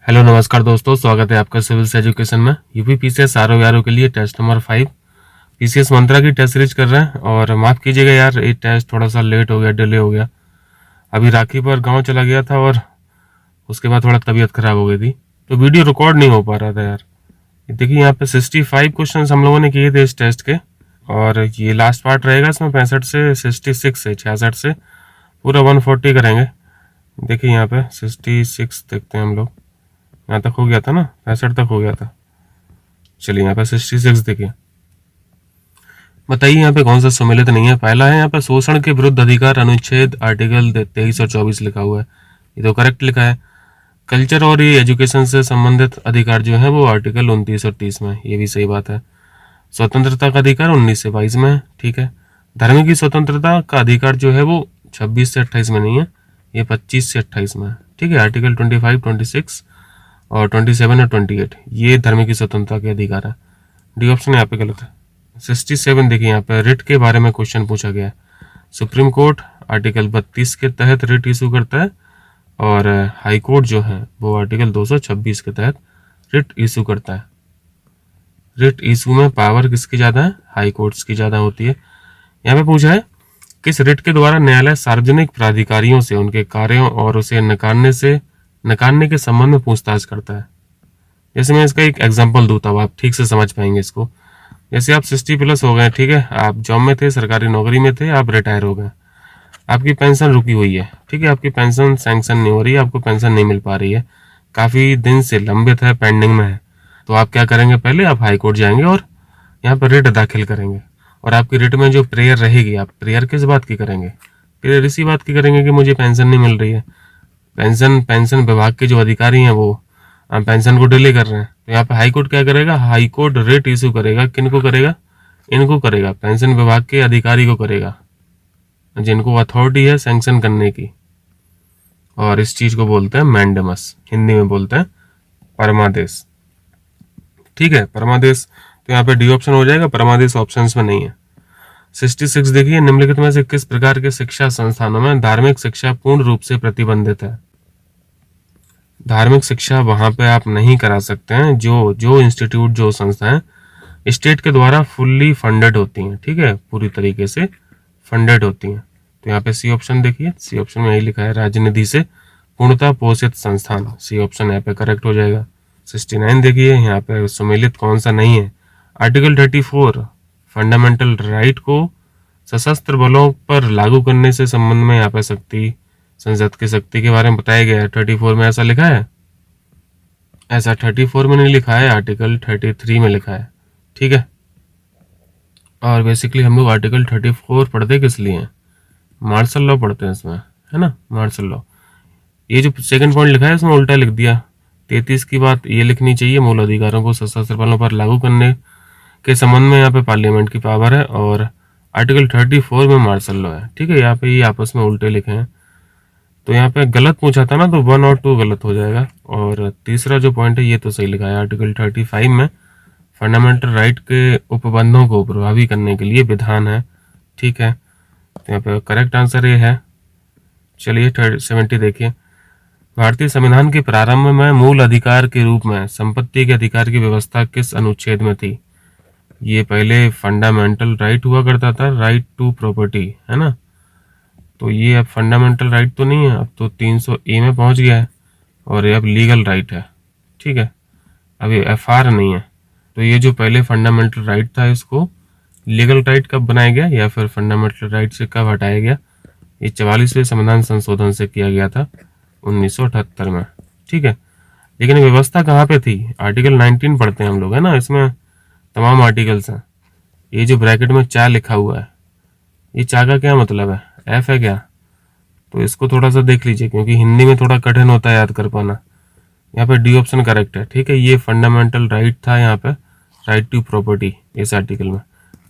Hello नमस्कार दोस्तों, स्वागत है आपका सिविल्स एजुकेशन में। यूपी पीसीएस आरओ के लिए टेस्ट नंबर 5 पीसीएस मंत्रा की टेस्ट सीरीज कर रहे हैं। और माफ़ कीजिएगा यार, ये टेस्ट थोड़ा सा लेट हो गया, डिले हो गया। अभी राखी पर गांव चला गया था और उसके बाद थोड़ा तबीयत खराब हो गई थी, तो वीडियो रिकॉर्ड नहीं हो पा रहा था यार। देखिए यहाँ पे 65 क्वेश्चन हम लोगों ने किए थे इस टेस्ट के, और ये लास्ट पार्ट रहेगा। इसमें 65 से 66 से 66 से पूरा 140 करेंगे। देखिए यहाँ पे 66 देखते हैं हम लोग। यहाँ तक हो गया था ना, 65 तक हो गया था। चलिए यहाँ पे 66 देखिए। बताइए यहाँ पे कौन सा सम्मिलित नहीं है। पहला है यहाँ पे शोषण के विरुद्ध अधिकार अनुच्छेद आर्टिकल 23 और 24 लिखा हुआ है, ये तो करेक्ट लिखा है। कल्चर और ये एजुकेशन से संबंधित अधिकार जो है वो आर्टिकल 29 और 30 में, ये भी सही बात है। स्वतंत्रता का अधिकार 19 से 22 में है, ठीक है। धर्म की स्वतंत्रता का अधिकार जो है वो 26 से 28 में नहीं है, ये 25 से 28 में है, ठीक है। आर्टिकल 25, 26 और 27 और 28 ये धर्म की स्वतंत्रता के अधिकार है। डी ऑप्शन यहाँ पे गलत है। 67 देखिए, यहाँ पे रिट के बारे में क्वेश्चन पूछा गया है। सुप्रीम कोर्ट आर्टिकल 32 के तहत रिट इशू करता है, और हाई कोर्ट जो है वो आर्टिकल 226 के तहत रिट इशू करता है। रिट इशू में पावर किसकी ज़्यादा है? हाई कोर्ट्स की ज़्यादा होती है। यहाँ पे पूछा है किस रिट के द्वारा न्यायालय सार्वजनिक प्राधिकारियों से उनके कार्यों और उसे नकारने के संबंध में पूछताछ करता है। जैसे मैं इसका एक एग्जांपल दूँ तब आप ठीक से समझ पाएंगे इसको। जैसे आप 60+ हो गए, ठीक है, आप जॉब में थे, सरकारी नौकरी में थे, आप रिटायर हो गए, आपकी पेंशन रुकी हुई है, ठीक है, आपकी पेंशन सैंक्शन नहीं हो रही है, आपको पेंशन नहीं मिल पा रही है, काफ़ी दिन से लंबित है, पेंडिंग में है। तो आप क्या करेंगे? पहले आप हाई कोर्ट जाएंगे और यहाँ पर रिट दाखिल करेंगे, और आपकी रिट में जो प्रेयर रहेगी, आप प्रेयर किस बात की करेंगे? प्रेयर इसी बात की करेंगे कि मुझे पेंशन नहीं मिल रही है। पेंशन विभाग के जो अधिकारी हैं वो पेंशन को डिले कर रहे हैं। तो यहाँ पे हाई कोर्ट क्या करेगा? हाई कोर्ट रिट इशू करेगा। किनको करेगा? इनको करेगा, पेंशन विभाग के अधिकारी को करेगा, जिनको अथॉरिटी है सैंक्शन करने की। और इस चीज को बोलते हैं मैंडेमस, हिंदी में बोलते हैं परमादेश, ठीक है, परमादेश। तो यहाँ पे डी ऑप्शन हो जाएगा, परमादेश ऑप्शंस में नहीं है। 66 देखिए, निम्नलिखित में से किस प्रकार के शिक्षा संस्थानों में धार्मिक शिक्षा पूर्ण रूप से प्रतिबंधित है? धार्मिक शिक्षा वहां पे आप नहीं करा सकते हैं जो इंस्टीट्यूट, जो संस्थाएं स्टेट के द्वारा फुल्ली फंडेड होती हैं, ठीक है, पूरी तरीके से फंडेड होती हैं। तो यहाँ पे सी ऑप्शन देखिए, सी ऑप्शन में यही लिखा है, राजनिधि से पूर्णतः पोषित संस्थान। सी ऑप्शन यहाँ पे करेक्ट हो जाएगा। 69 देखिए, यहाँ पे सुमेलित कौन सा नहीं है? आर्टिकल 34 फंडामेंटल राइट को सशस्त्र बलों पर लागू करने से संबंध में यहाँ पे संसद की शक्ति के बारे में बताया गया है। 34 में ऐसा लिखा है? ऐसा 34 में नहीं लिखा है, आर्टिकल 33 में लिखा है, ठीक है। और बेसिकली हम लोग आर्टिकल 34 पढ़ते किस लिए हैं? मार्शल लॉ पढ़ते हैं इसमें, है ना, मार्शल लॉ। ये जो सेकंड पॉइंट लिखा है इसमें उल्टा लिख दिया। 33 की बात ये लिखनी चाहिए, मूल अधिकारों को सशस्त्र बलों पर लागू करने के संबंध में यहाँ पे पार्लियामेंट की पावर है, और आर्टिकल 34 में मार्शल लॉ है, ठीक है। यहाँ पे ये आपस में उल्टे लिखे हैं। तो यहाँ पे गलत पूछा था ना, तो 1 और 2 गलत हो जाएगा। और तीसरा जो पॉइंट है ये तो सही लिखा है, आर्टिकल 35 में फंडामेंटल राइट के उपबंधों को प्रभावी करने के लिए विधान है, ठीक है। तो यहाँ पे करेक्ट आंसर ये है। चलिए 70 देखिए, भारतीय संविधान के प्रारंभ में मूल अधिकार के रूप में संपत्ति के अधिकार की व्यवस्था किस अनुच्छेद में थी? ये पहले फंडामेंटल राइट हुआ करता था, राइट टू प्रॉपर्टी, है ना। तो ये अब फंडामेंटल राइट तो नहीं है, अब तो 300A में पहुंच गया है, और ये अब लीगल राइट है, ठीक है। अब ये FR नहीं है। तो ये जो पहले फंडामेंटल राइट था, इसको लीगल राइट कब बनाया गया, या फिर फंडामेंटल राइट से कब हटाया गया? ये 44वें संविधान संशोधन से किया गया था 1978 में, ठीक है। लेकिन व्यवस्था कहाँ पे थी? आर्टिकल 19 पढ़ते हैं हम लोग, है ना, इसमें तमाम आर्टिकल्स हैं। ये जो ब्रैकेट में चा लिखा हुआ है, ये चा का क्या मतलब है? F है क्या? तो इसको थोड़ा सा देख लीजिए, क्योंकि हिंदी में थोड़ा कठिन होता है याद कर पाना। यहाँ पे डी ऑप्शन करेक्ट है, ठीक है। ये फंडामेंटल राइट था यहाँ पे, राइट टू प्रॉपर्टी, इस आर्टिकल में।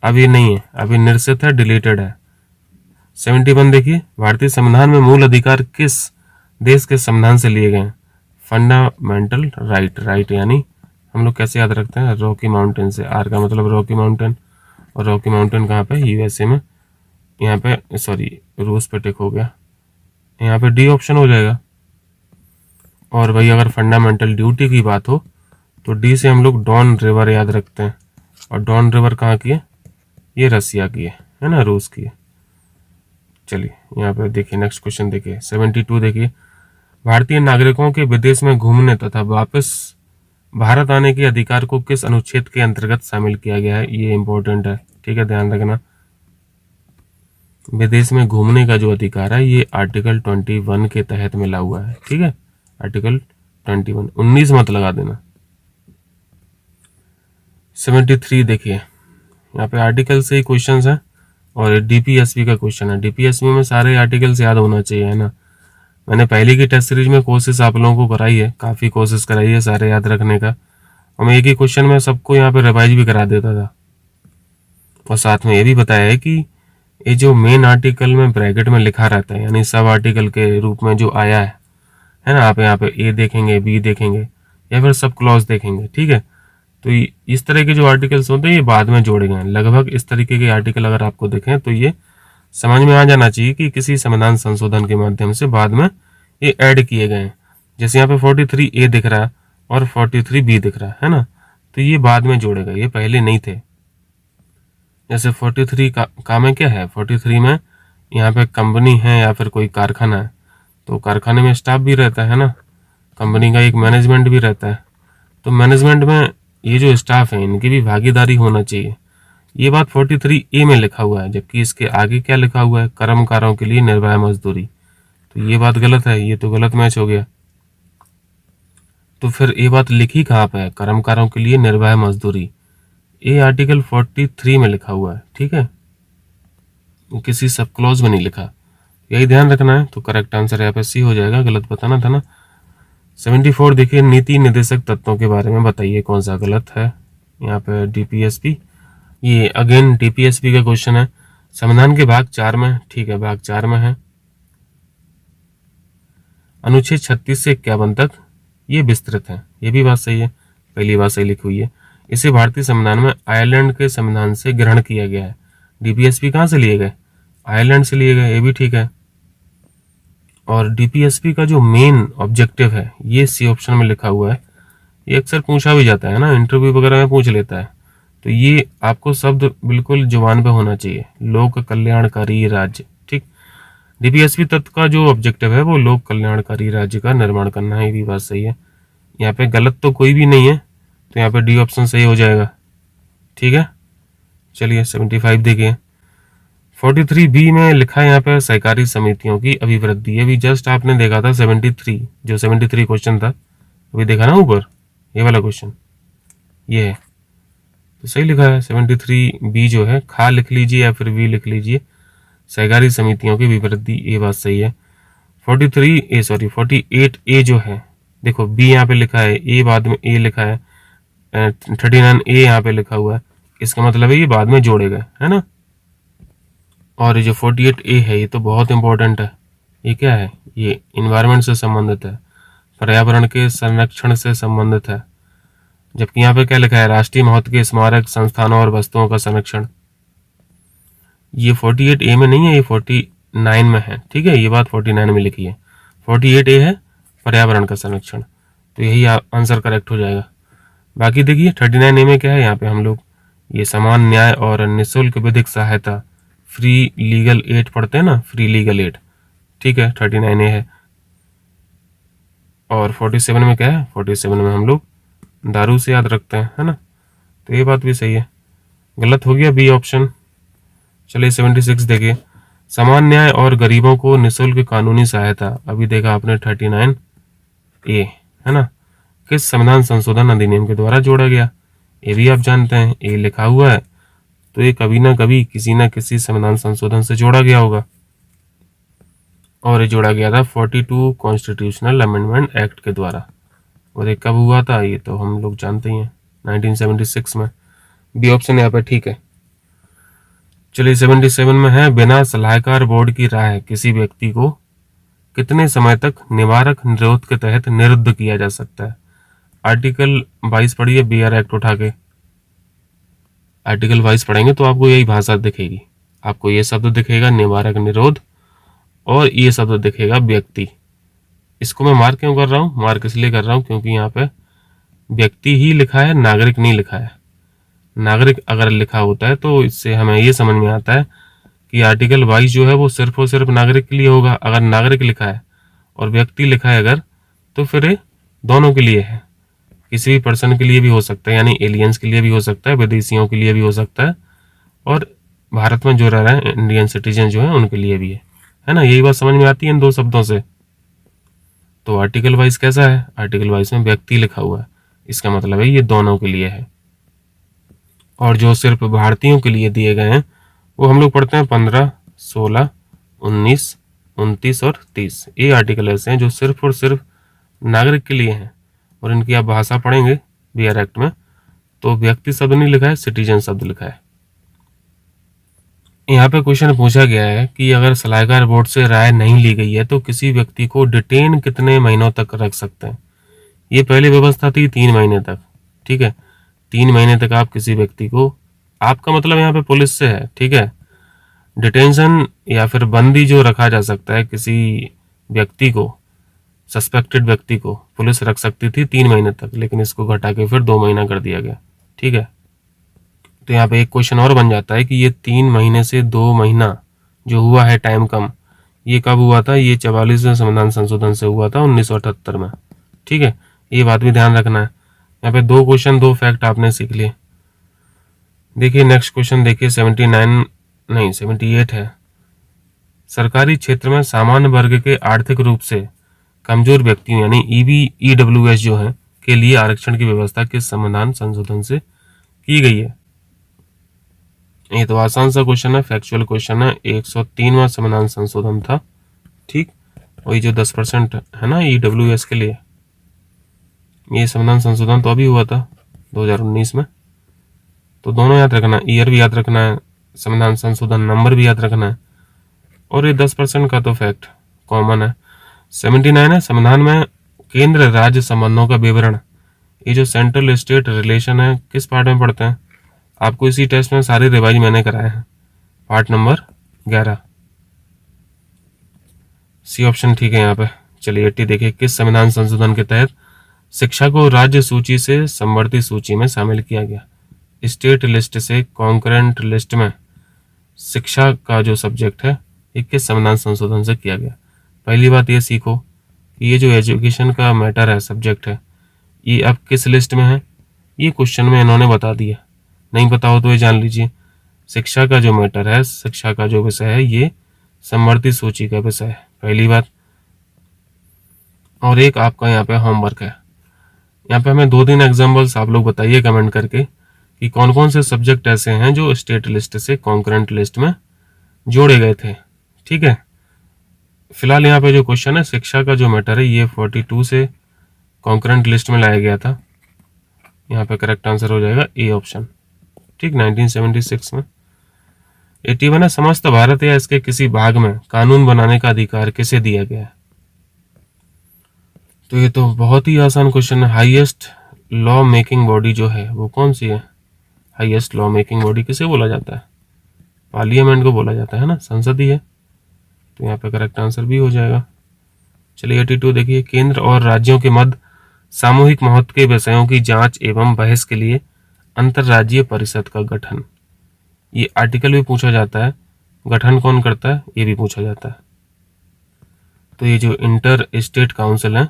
अब ये नहीं है, अभी निरसित है, डिलीटेड है। 71 देखिए, भारतीय संविधान में मूल अधिकार किस देश के संविधान से लिए गए? फंडामेंटल राइट यानी हम लोग कैसे याद रखते हैं? रॉकी माउंटेन से। आर का मतलब रॉकी माउंटेन, और रॉकी माउंटेन कहाँ पे? USA में। यहाँ पे सॉरी, रूस पे टिक हो गया, यहाँ पे डी ऑप्शन हो जाएगा। और भाई अगर फंडामेंटल ड्यूटी की बात हो तो डी से हम लोग डॉन रिवर याद रखते हैं। और डॉन रिवर कहाँ की है? ये रसिया की है ना, रूस की है। चलिए यहाँ पे देखिए नेक्स्ट क्वेश्चन देखिए 72 देखिए, भारतीय नागरिकों के विदेश में घूमने तथा वापस भारत आने के अधिकार को किस अनुच्छेद के अंतर्गत शामिल किया गया है? ये इंपॉर्टेंट है, ठीक है, ध्यान रखना। विदेश में घूमने का जो अधिकार है ये आर्टिकल 21 के तहत मिला हुआ है, ठीक है, आर्टिकल 21, 19 मत लगा देना। 73 देखिए, यहाँ पे आर्टिकल से ही क्वेश्चन है और डीपीएसपी का क्वेश्चन है। डीपीएसपी में सारे आर्टिकल्स याद होना चाहिए, है ना। मैंने पहले की टेस्ट सीरीज में कोशिश आप लोगों को कराई है, काफ़ी कोशिश कराई है सारे याद रखने का, और मैं एक ही क्वेश्चन में सबको यहाँ पे रिवाइज भी करा देता था। और साथ में ये भी बताया है कि ये जो मेन आर्टिकल में ब्रैकेट में लिखा रहता है, यानी सब आर्टिकल के रूप में जो आया है ना, आप यहाँ पे ए देखेंगे, बी देखेंगे, या फिर सब क्लॉज देखेंगे, ठीक है। तो इस तरह के जो आर्टिकल्स होते हैं ये बाद में जोड़े गए हैं। लगभग इस तरीके के आर्टिकल अगर आपको दिखें तो ये समझ में आ जाना चाहिए कि किसी संविधान संशोधन के माध्यम से बाद में ये ऐड किए गए हैं। जैसे यहाँ पे 43A दिख रहा है और 43B दिख रहा है ना, तो ये बाद में जोड़े गए, ये पहले नहीं थे। जैसे 43 का में क्या है, 43 में यहाँ पे कंपनी है या फिर कोई कारखाना है, तो कारखाने में स्टाफ भी रहता है ना, कंपनी का एक मैनेजमेंट भी रहता है, तो मैनेजमेंट में ये जो स्टाफ है इनकी भी भागीदारी होना चाहिए। ये बात 43A में लिखा हुआ है, जबकि इसके आगे क्या लिखा हुआ है, कर्मकारों के लिए निर्भय मजदूरी, तो ये बात गलत है, ये तो गलत मैच हो गया। तो फिर ये बात लिखी कहाँ पे है, कर्मकारों के लिए निर्भय मजदूरी, ये आर्टिकल 43 में लिखा हुआ है, ठीक है, किसी सब क्लॉज में नहीं लिखा, यही ध्यान रखना है। तो करेक्ट आंसर यहाँ पे सी हो जाएगा, गलत बताना था ना। 74 देखिए, नीति निर्देशक तत्वों के बारे में बताइए कौन सा गलत है। यहाँ पे डीपीएसपी, ये अगेन डीपीएसपी का क्वेश्चन है, संविधान के भाग 4 में, ठीक है, भाग 4 में है, अनुच्छेद 36 से 51 तक ये विस्तृत है, ये भी बात सही है, पहली बात सही लिखी हुई है। इसे भारतीय संविधान में आयरलैंड के संविधान से ग्रहण किया गया है। डीपीएसपी कहाँ से लिए गए, आयरलैंड से लिए गए, ये भी ठीक है। और डीपीएसपी का जो मेन ऑब्जेक्टिव है ये सी ऑप्शन में लिखा हुआ है, ये अक्सर पूछा भी जाता है ना, इंटरव्यू वगैरह में पूछ लेता है, तो ये आपको शब्द बिल्कुल जुबान पे होना चाहिए, लोक कल्याणकारी राज्य, ठीक। डीपीएसपी तत्व का जो ऑब्जेक्टिव है वो लोक कल्याणकारी राज्य का निर्माण करना है, ये भी बात सही है। यहाँ पे गलत तो कोई भी नहीं है, तो यहाँ पे डी ऑप्शन सही हो जाएगा, ठीक है। चलिए 75 देखिए, 43B में लिखा है यहाँ पे सहकारी समितियों की अभिवृद्धि, ये भी जस्ट आपने देखा था 73, जो 73 क्वेश्चन था अभी देखा ना ऊपर, ये वाला क्वेश्चन ये है, तो सही लिखा है। 73B जो है, खा लिख लीजिए या फिर वी लिख लीजिए, सहकारी समितियों की अभिवृद्धि, ये बात सही है। 48A जो है, देखो बी यहाँ पे लिखा है, ए बाद में ए लिखा है, 39A यहाँ पे लिखा हुआ है, इसका मतलब है ये बाद में जोड़े गए, है ना। और ये जो 48A है ये तो बहुत इंपॉर्टेंट है, ये क्या है, ये इन्वायरमेंट से संबंधित है, पर्यावरण के संरक्षण से संबंधित है, जबकि यहाँ पे क्या लिखा है, राष्ट्रीय महत्व के स्मारक, संस्थानों और वस्तुओं का संरक्षण। ये 48A में नहीं है, ये 49 में है, ठीक है, ये बात 49 में लिखी है, 48A है पर्यावरण का संरक्षण, तो यही आंसर करेक्ट हो जाएगा। बाकी देखिए 39A में क्या है, यहाँ पे हम लोग ये समान न्याय और निःशुल्क विधिक सहायता, फ्री लीगल एड पढ़ते हैं ना, फ्री लीगल एड, ठीक है, 39A है। और 47 में क्या है, 47 में हम लोग दारू से याद रखते हैं, है ना, तो ये बात भी सही है, गलत हो गया बी ऑप्शन। चलिए 76 देखिए, समान न्याय और गरीबों को निःशुल्क कानूनी सहायता, अभी देखा आपने 39A, है ना, किस संविधान संशोधन अधिनियम के द्वारा जोड़ा गया, ये भी आप जानते हैं, ए लिखा हुआ है, तो ये कभी ना कभी किसी ना किसी संविधान संशोधन से जोड़ा गया होगा, और ये जोड़ा गया था 42 कॉन्स्टिट्यूशनल अमेंडमेंट एक्ट के द्वारा, और ये कब हुआ था ये तो हम लोग जानते ही हैं, 1976 में, बी ऑप्शन यहाँ पे ठीक है। चलिए 77 में है, बिना सलाहकार बोर्ड की राय किसी व्यक्ति को कितने समय तक निवारक निरोध के तहत निरुद्ध किया जा सकता है। आर्टिकल 22 पढ़िए, BR एक्ट उठा के, आर्टिकल 22 पढ़ेंगे तो आपको यही भाषा दिखेगी, आपको ये शब्द दिखेगा निवारक निरोध, और ये शब्द दिखेगा व्यक्ति, इसको मैं मार्क क्यों कर रहा हूँ? मार्क इसलिए कर रहा हूँ क्योंकि यहाँ पे व्यक्ति ही लिखा है, नागरिक नहीं लिखा है। नागरिक अगर लिखा होता है तो इससे हमें ये समझ में आता है कि आर्टिकल 22 जो है वो सिर्फ और सिर्फ नागरिक के लिए होगा। अगर नागरिक लिखा है और व्यक्ति लिखा है अगर, तो फिर ये दोनों के लिए है। किसी भी पर्सन के लिए भी हो सकता है, यानी एलियंस के लिए भी हो सकता है, विदेशियों के लिए भी हो सकता है, और भारत में जो रह रहे हैं इंडियन सिटीजन जो है उनके लिए भी है ना। यही बात समझ में आती है इन दो शब्दों से। तो आर्टिकल वाइज कैसा है? आर्टिकल वाइज में व्यक्ति लिखा हुआ है, इसका मतलब है ये दोनों के लिए है। और जो सिर्फ भारतीयों के लिए दिए गए हैं वो हम लोग पढ़ते हैं 15, 16, 19, 29 और 30। ये आर्टिकल ऐसे हैं जो सिर्फ और सिर्फ नागरिक के लिए हैं, और इनकी आप भाषा पढ़ेंगे बीआर एक्ट में तो व्यक्ति शब्द नहीं लिखा है, सिटीजन शब्द लिखा है। यहाँ पे क्वेश्चन पूछा गया है कि अगर सलाहकार बोर्ड से राय नहीं ली गई है तो किसी व्यक्ति को डिटेन कितने महीनों तक रख सकते हैं। ये पहली व्यवस्था थी 3 महीने तक, ठीक है। 3 महीने तक आप किसी व्यक्ति को, आपका मतलब यहाँ पे पुलिस से है, ठीक है। डिटेंशन या फिर बंदी जो रखा जा सकता है किसी व्यक्ति को, सस्पेक्टेड व्यक्ति को पुलिस रख सकती थी 3 महीने तक, लेकिन इसको घटा के फिर 2 महीना कर दिया गया, ठीक है। तो यहाँ पे एक क्वेश्चन और बन जाता है कि ये 3 महीने से 2 महीना जो हुआ है टाइम कम, ये कब हुआ था? ये 44वें संविधान संशोधन से हुआ था 1978 में, ठीक है। ये बात भी ध्यान रखना है। यहाँ पे 2 क्वेश्चन 2 फैक्ट आपने सीख लिए। देखिए नेक्स्ट क्वेश्चन देखिए 78 है। सरकारी क्षेत्र में सामान्य वर्ग के आर्थिक रूप से कमजोर व्यक्तियों यानी ईडब्ल्यूएस जो है के लिए आरक्षण की व्यवस्था किस संविधान संशोधन से की गई है? ये तो आसान सा क्वेश्चन है, फैक्चुअल क्वेश्चन है। 103वां संविधान संशोधन था, ठीक। वही जो 10% है ना ईडब्ल्यूएस के लिए, ये संविधान संशोधन तो अभी हुआ था 2019 में। तो दोनों याद रखना, ईयर भी याद रखना है, संविधान संशोधन नंबर भी याद रखना है, और ये 10% का तो फैक्ट कॉमन है। 79 है, संविधान में केंद्र राज्य संबंधों का विवरण, ये जो सेंट्रल स्टेट रिलेशन है किस पार्ट में पढ़ते हैं? आपको इसी टेस्ट में सारे रिवाइज मैंने कराए हैं, पार्ट नंबर 11, सी ऑप्शन ठीक है यहाँ पे। चलिए 80 देखिए, किस संविधान संशोधन के तहत शिक्षा को राज्य सूची से समवर्ती सूची में शामिल किया गया? स्टेट लिस्ट से कॉन्करेंट लिस्ट में शिक्षा का जो सब्जेक्ट है ये किस संविधान संशोधन से किया गया? पहली बात ये सीखो कि ये जो एजुकेशन का मैटर है, सब्जेक्ट है, ये अब किस लिस्ट में है, ये क्वेश्चन में इन्होंने बता दिया। नहीं पता हो तो ये जान लीजिए, शिक्षा का जो मैटर है, शिक्षा का जो विषय है, ये समवर्ती सूची का विषय है, पहली बात। और एक आपका यहाँ पे होमवर्क है, यहाँ पे हमें 2-3 एग्जाम्पल्स आप लोग बताइए कमेंट करके कि कौन कौन से सब्जेक्ट ऐसे हैं जो स्टेट लिस्ट से कॉन्करेंट लिस्ट में जोड़े गए थे, ठीक है। फिलहाल यहाँ पे जो क्वेश्चन है शिक्षा का जो मैटर है ये 42 से कॉन्करेंट लिस्ट में लाया गया था। यहाँ पे करेक्ट आंसर हो जाएगा ए ऑप्शन, ठीक, 1976 में। 81 है, समस्त भारत या इसके किसी भाग में कानून बनाने का अधिकार किसे दिया गया है? तो ये तो बहुत ही आसान क्वेश्चन है। हाईएस्ट लॉ मेकिंग बॉडी जो है वो कौन सी है? हाईएस्ट लॉ मेकिंग बॉडी किसे बोला जाता है? पार्लियामेंट को बोला जाता है ना, संसद ही है। तो यहाँ पे करेक्ट आंसर भी हो जाएगा। चलिए 82 देखिए, केंद्र और राज्यों के मध्य सामूहिक महत्व के विषयों की जांच एवं बहस के लिए अंतरराज्यीय परिषद का गठन, ये आर्टिकल भी पूछा जाता है। गठन कौन करता है ये भी पूछा जाता है। तो ये जो इंटर स्टेट काउंसिल है,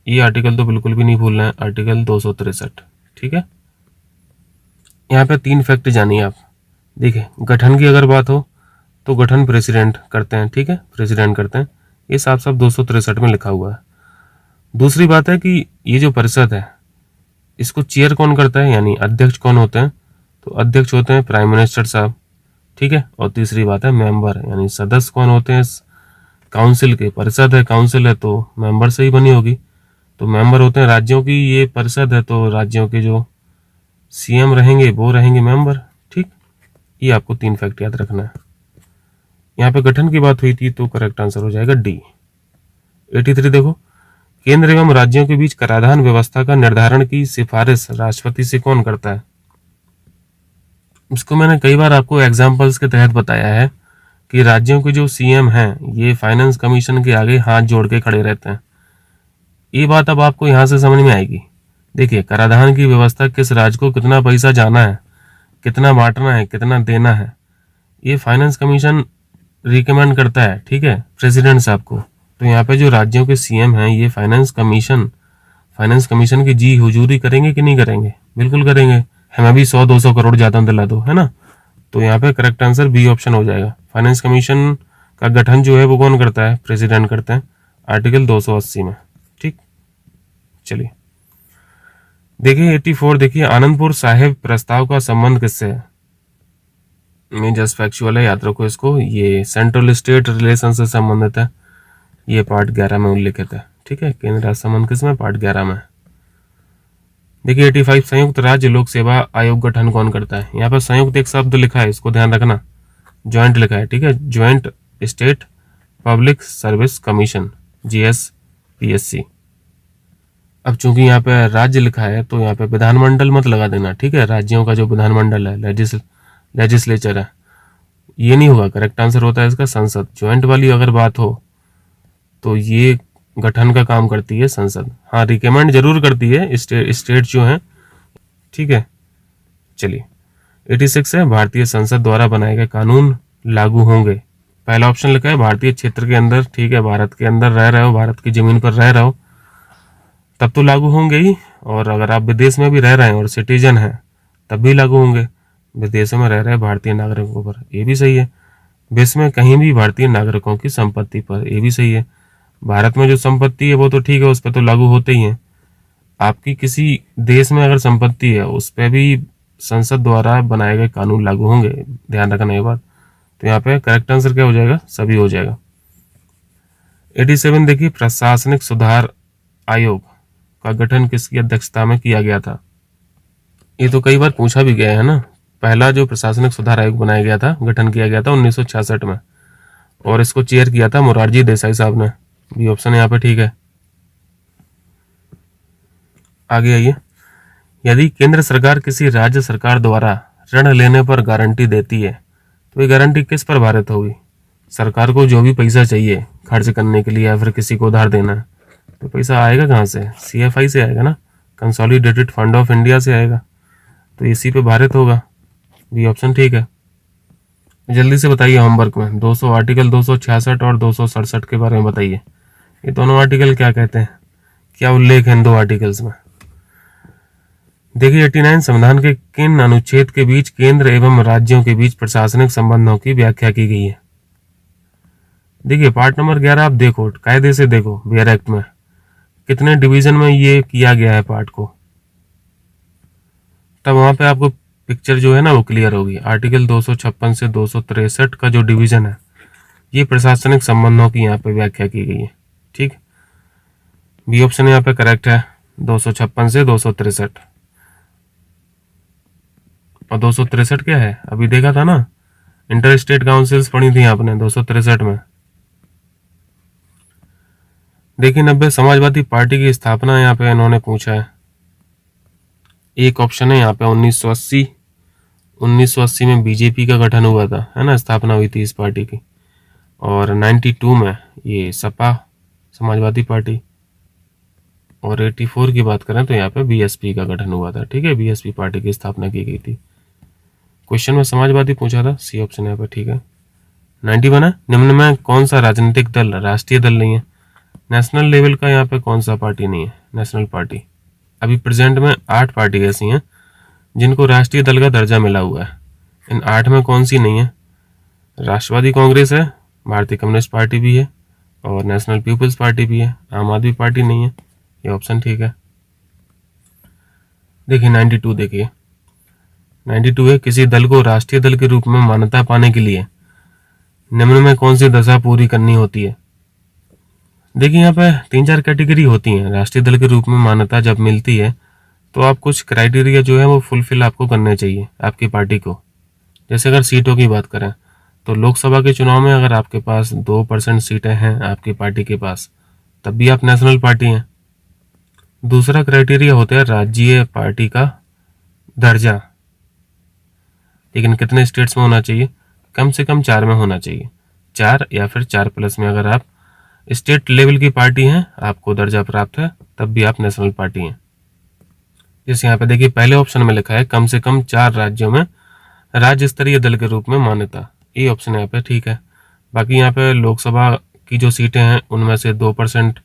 ये आर्टिकल तो बिल्कुल भी नहीं भूलना है, आर्टिकल 263, ठीक है। यहाँ पे 3 फैक्ट जानिए आप। देखिए गठन की अगर बात हो तो गठन प्रेसिडेंट करते हैं, ठीक है, प्रेसिडेंट करते हैं, ये साफ साफ 263 में लिखा हुआ है। दूसरी बात है कि ये जो परिषद है इसको चेयर कौन करता है, यानी अध्यक्ष कौन होते हैं? तो अध्यक्ष होते हैं प्राइम मिनिस्टर साहब, ठीक है। और तीसरी बात है मेंबर, यानी सदस्य कौन होते हैं इस काउंसिल के? परिषद है, काउंसिल है तो मेंबर से ही बनी होगी, तो मेंबर होते हैं राज्यों की। ये परिषद है तो राज्यों के जो सीएम रहेंगे वो रहेंगे मेंबर, ठीक। ये आपको 3 फैक्ट याद रखना है। यहाँ पे गठन की बात हुई थी तो करेक्ट आंसर हो जाएगा डी। 83 देखो, केंद्र एवं राज्यों के बीच कराधान व्यवस्था का निर्धारण की सिफारिश राष्ट्रपति से कौन करता है? इसको मैंने कई बार आपको एग्जाम्पल्स के तहत बताया है कि राज्यों के जो सीएम हैं ये फाइनेंस कमीशन के आगे हाथ जोड़ के खड़े रहते हैं ये बात अब आपको यहाँ से समझ में आएगी। देखिए, कराधान की व्यवस्था किस राज्य को कितना पैसा जाना है, कितना बांटना है, कितना देना है, ये फाइनेंस कमीशन रिकमेंड करता है, ठीक है, प्रेसिडेंट साहब को। तो यहाँ पे जो राज्यों के सीएम हैं, ये फाइनेंस कमीशन की जी हुजूरी करेंगे कि नहीं करेंगे? बिल्कुल करेंगे। हमें भी 100-200 करोड़ ज्यादा दिला दो, है ना। तो यहाँ पे करेक्ट आंसर बी ऑप्शन हो जाएगा। फाइनेंस कमीशन का गठन जो है वो कौन करता है? प्रेसिडेंट करते हैं, आर्टिकल 280 में। ठीक, चलिए देखिए 84। देखिए, आनंदपुर साहिब प्रस्ताव का संबंध किससे है? मैं जस्ट फैक्चुअल है, याद रखो इसको। ये सेंट्रल स्टेट रिलेशन से संबंधित है। ये पार्ट 11 में उल्लिखित है, ठीक है। केंद्र राज्य संबंध किसमें? पार्ट 11 में। देखिए 85, संयुक्त राज्य लोक सेवा आयोग गठन कौन करता है? यहाँ पर संयुक्त एक शब्द लिखा है, इसको ध्यान रखना, ज्वाइंट लिखा है, ठीक है। Joint state public service commission, GSPSC। अब चूंकि यहाँ पे राज्य लिखा है तो यहाँ पे विधानमंडल मत लगा देना, ठीक है। राज्यों का जो विधानमंडल है, लेजिस्लेचर है, ये नहीं होगा। करेक्ट आंसर होता है इसका संसद। ज्वाइंट वाली अगर बात हो तो ये गठन का काम करती है संसद। हाँ, रिकमेंड जरूर करती है स्टेट जो है, ठीक है। चलिए 86 है, भारतीय संसद द्वारा बनाए गए कानून लागू होंगे। पहला ऑप्शन लिखा है भारतीय क्षेत्र के अंदर, ठीक है। भारत के अंदर रह रहे हो, भारत की जमीन पर रह रहे हो, तब तो लागू होंगे ही। और अगर आप विदेश में भी रह रहे हैं और सिटीजन हैं, तब भी लागू होंगे। विदेशों में रह रहे भारतीय नागरिकों पर, ये भी सही है। विश्व में कहीं भी भारतीय नागरिकों की संपत्ति पर, ये भी सही है। भारत में जो संपत्ति है वो तो ठीक है, उस पर तो लागू होते ही हैं। आपकी किसी देश में अगर संपत्ति है, उस पर भी संसद द्वारा बनाए गए कानून लागू होंगे, ध्यान रखना ये बात। तो यहाँ पे करेक्ट आंसर क्या हो जाएगा? सभी हो जाएगा। 87 देखिए, प्रशासनिक सुधार आयोग का गठन किसकी अध्यक्षता में किया गया था? ये तो कई बार पूछा भी गया है ना। पहला जो प्रशासनिक सुधार आयोग बनाया गया था, गठन किया गया था 1966 में, और इसको चेयर किया था मोरारजी देसाई साहब ने। बी ऑप्शन यहाँ पे ठीक है। आगे आइए, यदि केंद्र सरकार किसी राज्य सरकार द्वारा ऋण लेने पर गारंटी देती है तो ये गारंटी किस पर आधारित होगी? सरकार को जो भी पैसा चाहिए खर्च करने के लिए या फिर किसी को उधार देना है, तो पैसा आएगा कहाँ से? CFI से आएगा ना, कंसोलिडेटेड फंड ऑफ इंडिया से आएगा। तो इसी पे भारित होगा। बी ऑप्शन ठीक है। जल्दी से बताइए होमवर्क में 200 आर्टिकल 266 और 267 के बारे में बताइए। ये दोनों आर्टिकल क्या कहते हैं, क्या उल्लेख है इन दो आर्टिकल्स में? देखिए 89, संविधान के किन अनुच्छेद के बीच केंद्र एवं राज्यों के बीच प्रशासनिक संबंधों की व्याख्या की गई है? देखिए पार्ट नंबर 11 आप देखो, कायदे से देखो, वेयर एक्ट में कितने डिवीजन में ये किया गया है पार्ट को, तब वहां पे आपको पिक्चर जो है ना वो क्लियर होगी। आर्टिकल 256 से 263 का जो डिवीजन है, ये प्रशासनिक संबंधों की यहाँ पे व्याख्या की गई है, ठीक। बी ऑप्शन यहाँ पे करेक्ट है, 256 से 263। और 263 क्या है? अभी देखा था ना, इंटर स्टेट काउंसिल्स पढ़ी थी आपने 263 में। देखिए 90, समाजवादी पार्टी की स्थापना यहाँ पे इन्होंने पूछा है। एक ऑप्शन है यहाँ पे 1980 में बीजेपी का गठन हुआ था, है ना, स्थापना हुई थी इस पार्टी की। और 92 में ये सपा समाजवादी पार्टी। और 84 की बात करें तो यहाँ पे BSP का गठन हुआ था, ठीक है। BSP पार्टी की स्थापना की गई थी। क्वेश्चन में समाजवादी पूछा था, सी ऑप्शन यहाँ पे ठीक है। 91 है, निम्न में कौन सा राजनीतिक दल राष्ट्रीय दल नहीं है? नेशनल लेवल का यहाँ पे कौन सा पार्टी नहीं है? National party. अभी प्रेजेंट में 8 पार्टी ऐसी हैं जिनको राष्ट्रीय दल का दर्जा मिला हुआ है। इन 8 में कौन सी नहीं है? राष्ट्रवादी कांग्रेस है, भारतीय कम्युनिस्ट पार्टी भी है, और नेशनल पीपुल्स पार्टी भी है, आम आदमी पार्टी नहीं है। ये ऑप्शन ठीक है। देखिए 92, देखिए 92 है, किसी दल को राष्ट्रीय दल के रूप में मान्यता पाने के लिए निम्न में कौन सी दशा पूरी करनी होती है? देखिए यहाँ पे 3-4 कैटेगरी होती हैं। राष्ट्रीय दल के रूप में मान्यता जब मिलती है तो आप कुछ क्राइटेरिया जो है वो फुलफिल आपको करने चाहिए आपकी पार्टी को। जैसे अगर सीटों की बात करें तो लोकसभा के चुनाव में अगर आपके पास 2% सीटें हैं आपकी पार्टी के पास, तब भी आप नेशनल पार्टी हैं। दूसरा क्राइटेरिया होता है राज्य पार्टी का दर्जा, लेकिन कितने स्टेट्स में होना चाहिए? कम से कम 4 में होना चाहिए। 4 या फिर 4+ में अगर आप स्टेट लेवल की पार्टी हैं, आपको दर्जा प्राप्त है, तब भी आप नेशनल पार्टी हैं। जैसे यहाँ पे देखिए पहले ऑप्शन में लिखा है कम से कम 4 राज्यों में राज्य स्तरीय दल के रूप में मान्यता, ये ऑप्शन यहाँ पे ठीक है। बाकी यहाँ पे लोकसभा की जो सीटें हैं उनमें से 2%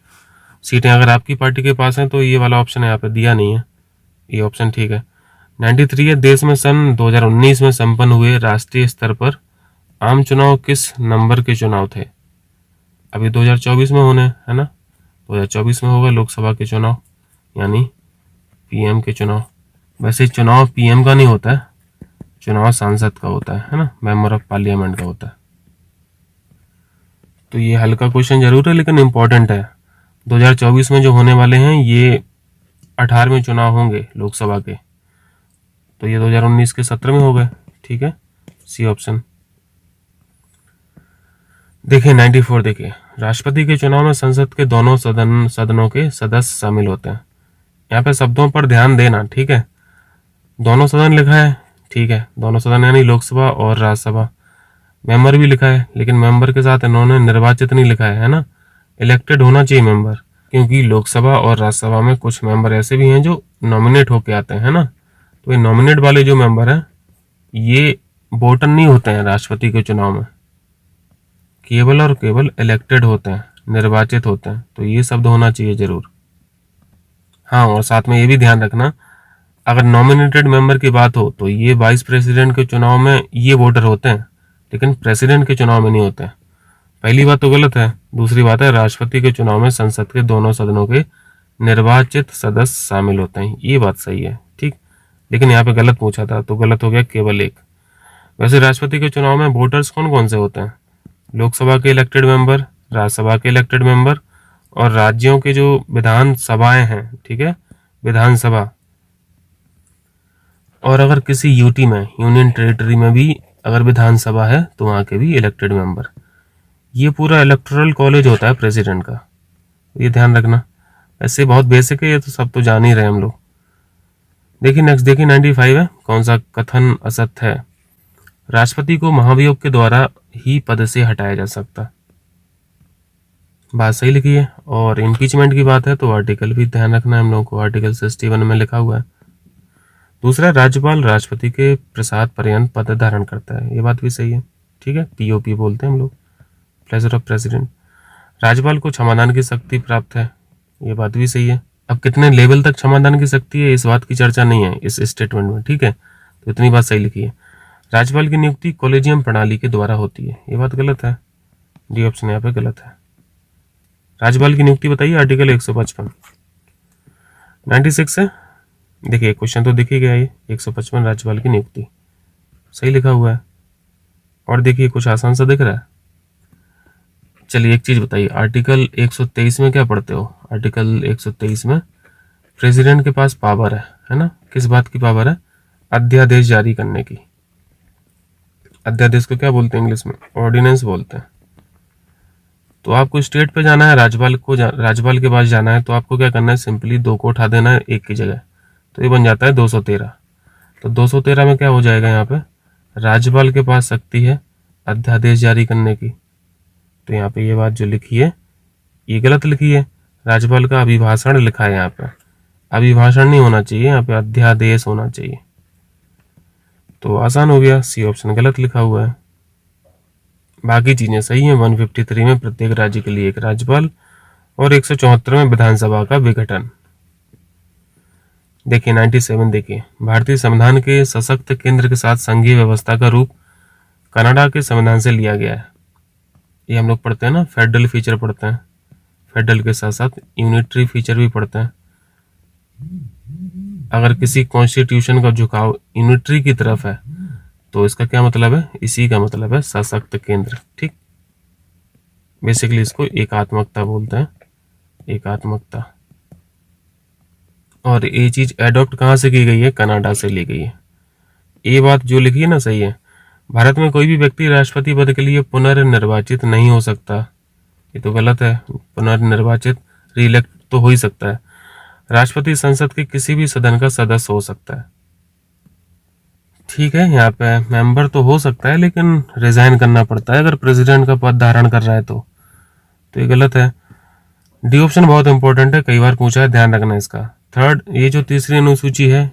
सीटें अगर आपकी पार्टी के पास हैं तो ये वाला ऑप्शन यहाँ पे दिया नहीं है, ये ऑप्शन ठीक है। 93 है, देश में सन 2019 में संपन्न हुए राष्ट्रीय स्तर पर आम चुनाव किस नंबर के चुनाव थे? अभी 2024 में होने है ना, 2024 में होगा लोकसभा के चुनाव यानी पीएम के चुनाव। वैसे चुनाव पीएम का नहीं होता है, चुनाव सांसद का होता है ना, मेंबर ऑफ पार्लियामेंट का होता है। तो ये हल्का क्वेश्चन जरूर है लेकिन इम्पोर्टेंट है। 2024 में जो होने वाले हैं ये 18वें चुनाव होंगे लोकसभा के, तो ये 2019 के 17 में हो गए, ठीक है, सी ऑप्शन। देखिए 94 देखिए, राष्ट्रपति के चुनाव में संसद के दोनों सदनों के सदस्य शामिल होते हैं। यहाँ पे शब्दों पर ध्यान देना, ठीक है। दोनों सदन लिखा है, ठीक है, दोनों सदन यानी लोकसभा और राज्यसभा। मेंबर भी लिखा है लेकिन मेंबर के साथ इन्होंने निर्वाचित नहीं लिखा है ना, इलेक्टेड होना चाहिए मेंबर, क्योंकि लोकसभा और राज्यसभा में कुछ मेंबर ऐसे भी हैं जो नॉमिनेट होके आते हैं ना। तो ये नॉमिनेट वाले जो मेंबर हैं ये वोटर नहीं होते हैं राष्ट्रपति के चुनाव में, केवल और केवल इलेक्टेड होते हैं, निर्वाचित होते हैं। तो ये शब्द होना चाहिए जरूर। हाँ, और साथ में ये भी ध्यान रखना, अगर नॉमिनेटेड मेंबर की बात हो तो ये वाइस प्रेसिडेंट के चुनाव में ये वोटर होते हैं लेकिन प्रेसिडेंट के चुनाव में नहीं होते हैं। पहली बात तो गलत है। दूसरी बात है राष्ट्रपति के चुनाव में संसद के दोनों सदनों के निर्वाचित सदस्य शामिल होते हैं, ये बात सही है, ठीक। लेकिन यहाँ पे गलत पूछा था तो गलत हो गया केवल एक। वैसे राष्ट्रपति के चुनाव में वोटर्स कौन कौन से होते हैं? लोकसभा के इलेक्टेड मेंबर, राज्यसभा के इलेक्टेड मेंबर और राज्यों के जो विधान सभाएं हैं, ठीक है, विधानसभा। और अगर किसी यूटी में, यूनियन टेरिटरी में भी अगर विधानसभा है तो वहाँ के भी इलेक्टेड मेंबर। ये पूरा इलेक्टोरल कॉलेज होता है प्रेसिडेंट का, ये ध्यान रखना। ऐसे बहुत बेसिक है, ये तो सब तो जान ही रहे हम लोग। देखिए नेक्स्ट, देखिए 95 है, कौन सा कथन असत्य है? राष्ट्रपति को महाभियोग के द्वारा ही पद से हटाया जा सकता, बात सही लिखी है। और इम्पीचमेंट की बात है तो आर्टिकल भी ध्यान रखना है हम लोग को, आर्टिकल 61 में लिखा हुआ है। दूसरा, राज्यपाल राष्ट्रपति के प्रसाद पर्यंत पद धारण करता है, ये बात भी सही है, ठीक है, पीओपी बोलते हैं हम लोग, प्लेजर ऑफ प्रेसिडेंट। राज्यपाल को क्षमादान की शक्ति प्राप्त है, ये बात भी सही है। अब कितने लेवल तक क्षमादान की शक्ति है इस बात की चर्चा नहीं है इस स्टेटमेंट में, ठीक है, तो इतनी बात सही लिखी है। राज्यपाल की नियुक्ति कॉलेजियम प्रणाली के द्वारा होती है, ये बात गलत है, डी ऑप्शन यहाँ पे गलत है। राज्यपाल की नियुक्ति बताइए, आर्टिकल 155। 96 है, देखिए क्वेश्चन तो दिख ही गया, ये 155 राज्यपाल की नियुक्ति सही लिखा हुआ है। और देखिए कुछ आसान सा दिख रहा है। चलिए एक चीज बताइए, आर्टिकल 123 में क्या पढ़ते हो? आर्टिकल 123 में प्रेसिडेंट के पास पावर है ना, किस बात की पावर है? अध्यादेश जारी करने की। अध्यादेश को क्या बोलते हैं इंग्लिश में? ऑर्डिनेंस बोलते हैं। तो आपको स्टेट पे जाना है, राज्यपाल के पास जाना है, तो आपको क्या करना है? सिंपली 2 को उठा देना है एक की जगह, तो ये बन जाता है 213। तो 213 में क्या हो जाएगा? यहाँ पे राज्यपाल के पास शक्ति है अध्यादेश जारी करने की। तो यहाँ पे ये बात जो लिखी है ये गलत लिखी है, राज्यपाल का अभिभाषण लिखा है यहाँ पे, अभिभाषण नहीं होना चाहिए, यहाँ पे अध्यादेश होना चाहिए। तो आसान हो गया, सी ऑप्शन गलत लिखा हुआ है। बाकी चीजें सही हैं। 153 में प्रत्येक राज्य के लिए एक राज्यपाल और 174 में विधानसभा का विघटन। देखिए 97 देखिए, भारतीय संविधान के सशक्त केंद्र के साथ संघीय व्यवस्था का रूप कनाडा के संविधान से लिया गया है। ये हम लोग पढ़ते हैं ना, फेडरल फीचर पढ़ते हैं, फेडरल के साथ साथ यूनिटरी फीचर भी पढ़ते हैं। अगर किसी कॉन्स्टिट्यूशन का झुकाव यूनिटरी की तरफ है तो इसका क्या मतलब है? इसी का मतलब है सशक्त केंद्र, ठीक। बेसिकली इसको एकात्मकता बोलते हैं, एकात्मकता। और ये चीज एडॉप्ट कहाँ से की गई है? कनाडा से ली गई है। ये बात जो लिखी है ना सही है। भारत में कोई भी व्यक्ति राष्ट्रपति पद के लिए पुनर्निर्वाचित नहीं हो सकता, ये तो गलत है। पुनर्निर्वाचित रीइलेक्ट तो हो ही सकता है। राष्ट्रपति संसद के किसी भी सदन का सदस्य हो सकता है, ठीक है। यहाँ पे मेंबर तो हो सकता है लेकिन रिजाइन करना पड़ता है अगर प्रेसिडेंट का पद धारण कर रहा है तो तो ये गलत है। डी ऑप्शन बहुत इंपॉर्टेंट है, कई बार पूछा है, ध्यान रखना इसका। थर्ड, ये जो तीसरी अनुसूची है,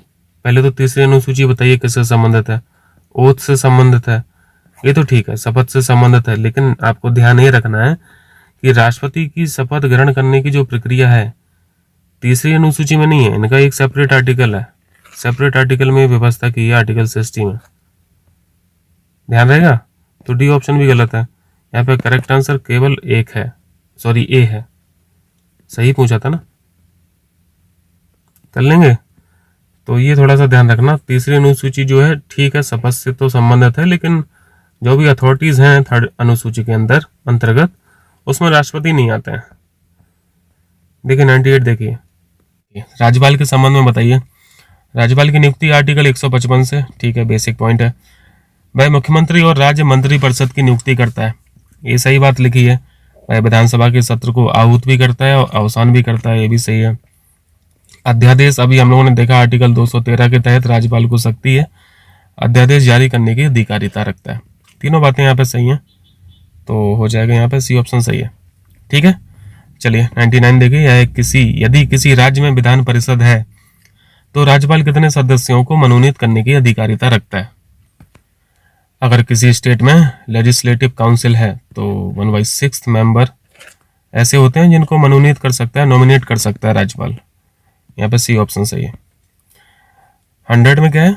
पहले तो तीसरी अनुसूची बताइए किससे संबंधित है। ओथ से संबंधित है, ये तो ठीक है, शपथ से संबंधित है, लेकिन आपको ध्यान ये रखना है कि राष्ट्रपति की शपथ ग्रहण करने की जो प्रक्रिया है तीसरी अनुसूची में नहीं है, इनका एक सेपरेट आर्टिकल है, सेपरेट आर्टिकल में व्यवस्था की है, आर्टिकल 60 में, ध्यान रहेगा। तो डी ऑप्शन भी गलत है। यहाँ पे करेक्ट आंसर केवल एक है, सॉरी ए है, सही पूछा था ना, कर लेंगे। तो ये थोड़ा सा ध्यान रखना, तीसरी अनुसूची जो है ठीक है शपथ से तो संबंधित है, लेकिन जो भी अथॉरिटीज हैं थर्ड अनुसूची के अंतर्गत उसमें राष्ट्रपति नहीं आते हैं। देखिए 98 देखिए, राज्यपाल के संबंध में बताइए। राज्यपाल की नियुक्ति आर्टिकल 155 से, ठीक है, बेसिक पॉइंट है। वह मुख्यमंत्री और राज्य मंत्री परिषद की नियुक्ति करता है, ये सही बात लिखी है। वह विधानसभा के सत्र को आहूत भी करता है और अवसान भी करता है, ये भी सही है। अध्यादेश अभी हम लोगों ने देखा आर्टिकल 213 के तहत राज्यपाल को शक्ति है, अध्यादेश जारी करने की अधिकारिता रखता है। तीनों बातें यहाँ पे सही हैं, तो हो जाएगा यहाँ पे सी ऑप्शन सही है, ठीक है। चलिए 99 देखिए, यदि किसी राज्य में विधान परिषद है तो राज्यपाल कितने सदस्यों को मनोनीत करने की अधिकारिता रखता है। अगर किसी स्टेट में लेजिस्लेटिव काउंसिल है तो 1/6 मेंबर ऐसे होते हैं जिनको मनोनीत कर सकता है, नॉमिनेट कर सकता है राज्यपाल। यहाँ पे सी ऑप्शन सही है। 100 में क्या है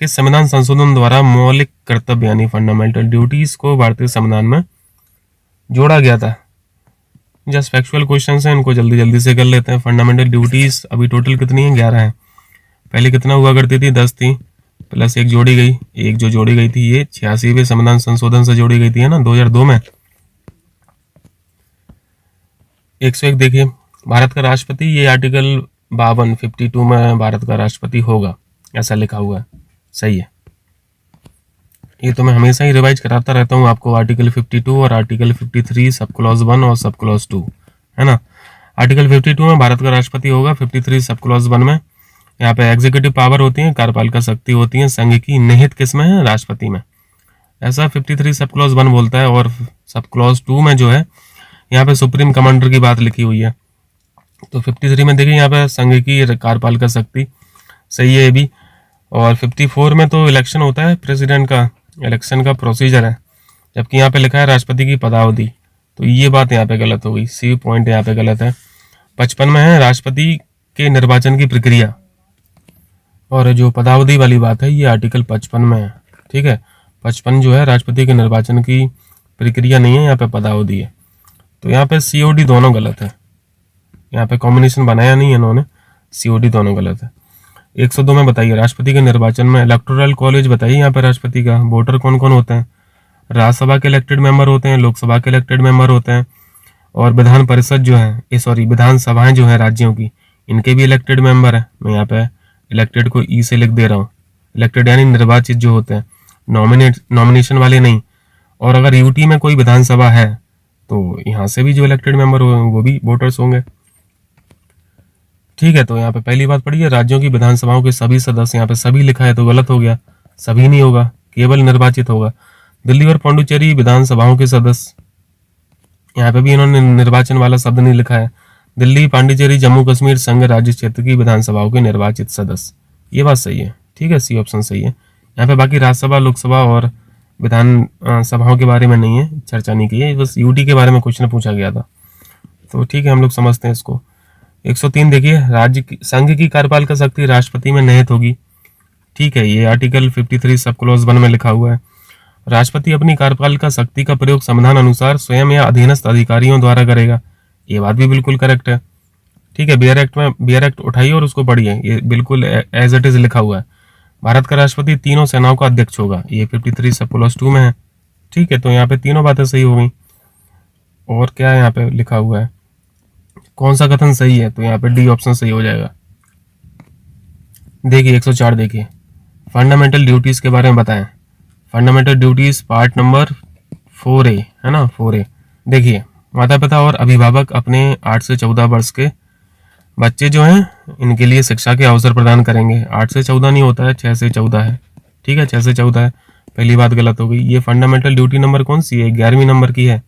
कि संविधान संशोधन द्वारा मौलिक कर्तव्य यानी फंडामेंटल ड्यूटीज को भारतीय संविधान में जोड़ा गया था। जस्ट फैक्चुअल क्वेश्चन है, इनको जल्दी जल्दी से कर लेते हैं। फंडामेंटल ड्यूटीज अभी टोटल कितनी है, 11 है। पहले कितना हुआ करती थी, 10 थी, प्लस एक जोड़ी गई, एक जो जोड़ी गई थी ये 86वें संविधान संशोधन से जोड़ी गई थी, है ना, 2002 में। 101 देखिए, भारत का राष्ट्रपति, ये आर्टिकल 52 में भारत का राष्ट्रपति होगा, ऐसा लिखा हुआ है, सही है। ये तो मैं हमेशा ही रिवाइज कराता रहता हूँ आपको, आर्टिकल 52 और आर्टिकल 53 सब क्लॉज 1 और सब क्लॉज 2, है ना। आर्टिकल 52 में भारत का राष्ट्रपति होगा, 53 सब क्लॉज 1 में यहाँ पे एग्जीक्यूटिव पावर होती है, कार्यपालिका शक्ति होती है, संघ की निहित किस में है, राष्ट्रपति में, ऐसा 53 सब क्लॉज 1 बोलता है। और सब क्लॉज 2 में जो है यहाँ पे सुप्रीम कमांडर की बात लिखी हुई है। तो 53 में देखिए यहाँ पे संघ की कार्यपालिका शक्ति, सही है ये भी। और 54 में तो इलेक्शन होता है प्रेसिडेंट का, इलेक्शन का प्रोसीजर है, जबकि यहाँ पे लिखा है राष्ट्रपति की पदावधि, तो ये बात यहाँ पे गलत हो गई, सी पॉइंट यहाँ पे गलत है। 55 में है राष्ट्रपति के निर्वाचन की प्रक्रिया, और जो पदावधि वाली बात है ये आर्टिकल 55 में है, ठीक है। 55 जो है राष्ट्रपति के निर्वाचन की प्रक्रिया नहीं है, यहाँ पे पदावधि है। तो यहाँ पे COD दोनों गलत है, यहाँ पे कॉम्बिनेशन बनाया नहीं है इन्होंने, COD दोनों गलत है। 102 में बताइए, राष्ट्रपति के निर्वाचन में इलेक्टोरल कॉलेज बताइए यहाँ पे राष्ट्रपति का, वोटर कौन कौन होते हैं। राज्यसभा के इलेक्टेड मेंबर होते हैं, लोकसभा के इलेक्टेड मेंबर होते हैं, और विधान परिषद जो है, सॉरी विधानसभाएं जो है राज्यों की, इनके भी इलेक्टेड मेंबर है। मैं यहाँ पे इलेक्टेड को ई से लिख दे रहा हूँ, इलेक्टेड यानी निर्वाचित जो होते हैं, नॉमिनेशन वाले नहीं। और अगर यूटी में कोई विधानसभा है तो यहाँ से भी जो इलेक्टेड मेंबर होंगे वो भी वोटर्स होंगे, ठीक है। तो यहाँ पे पहली बात पढ़िए, राज्यों की विधानसभाओं के सभी सदस्य, यहाँ पे सभी लिखा है तो गलत हो गया, सभी नहीं होगा, केवल निर्वाचित होगा। दिल्ली और पांडुचेरी विधानसभाओं के सदस्य, यहाँ पे भी इन्होंने निर्वाचन वाला शब्द नहीं लिखा है। दिल्ली, पांडिचेरी, जम्मू कश्मीर संघ राज्य क्षेत्र की विधानसभाओं के निर्वाचित सदस्य, ये बात सही है, ठीक है, सी ऑप्शन सही है। यहाँ पे बाकी राज्यसभा, लोकसभा और विधान सभाओं के बारे में नहीं है, चर्चा नहीं की है, बस यूटी के बारे में क्वेश्चन पूछा गया था, तो ठीक है, हम लोग समझते हैं इसको। 103 देखिए, राज्य की संघ की कार्यपालिका शक्ति राष्ट्रपति में निहित होगी, ठीक है, ये आर्टिकल 53 सब क्लॉज 1 में लिखा हुआ है। राष्ट्रपति अपनी कार्यपालिका शक्ति का प्रयोग संविधान अनुसार स्वयं या अधीनस्थ अधिकारियों द्वारा करेगा, ये बात भी बिल्कुल करेक्ट है, ठीक है। बियर एक्ट उठाइए और उसको पढ़िए, ये बिल्कुल एज इट इज लिखा हुआ है। भारत का राष्ट्रपति तीनों सेनाओं का अध्यक्ष होगा, ये 53 सब क्लॉज 2 में है, ठीक है। तो यहाँ पे तीनों बातें सही हो गई। और क्या यहाँ पे लिखा हुआ है, कौन सा कथन सही है, तो यहाँ पे डी ऑप्शन सही हो जाएगा। देखिए 104 देखिए, फंडामेंटल ड्यूटीज के बारे में बताएं। Fundamental duties part number 4A है ना, 4A। देखिए, माता पिता और अभिभावक अपने 8 से 14 वर्ष के बच्चे जो हैं इनके लिए शिक्षा के अवसर प्रदान करेंगे। 8 से 14 नहीं होता है, 6 से 14 है, ठीक है, 6 से 14 है, पहली बात गलत हो गई। ये फंडामेंटल ड्यूटी नंबर कौन सी है, 11वीं नंबर की है,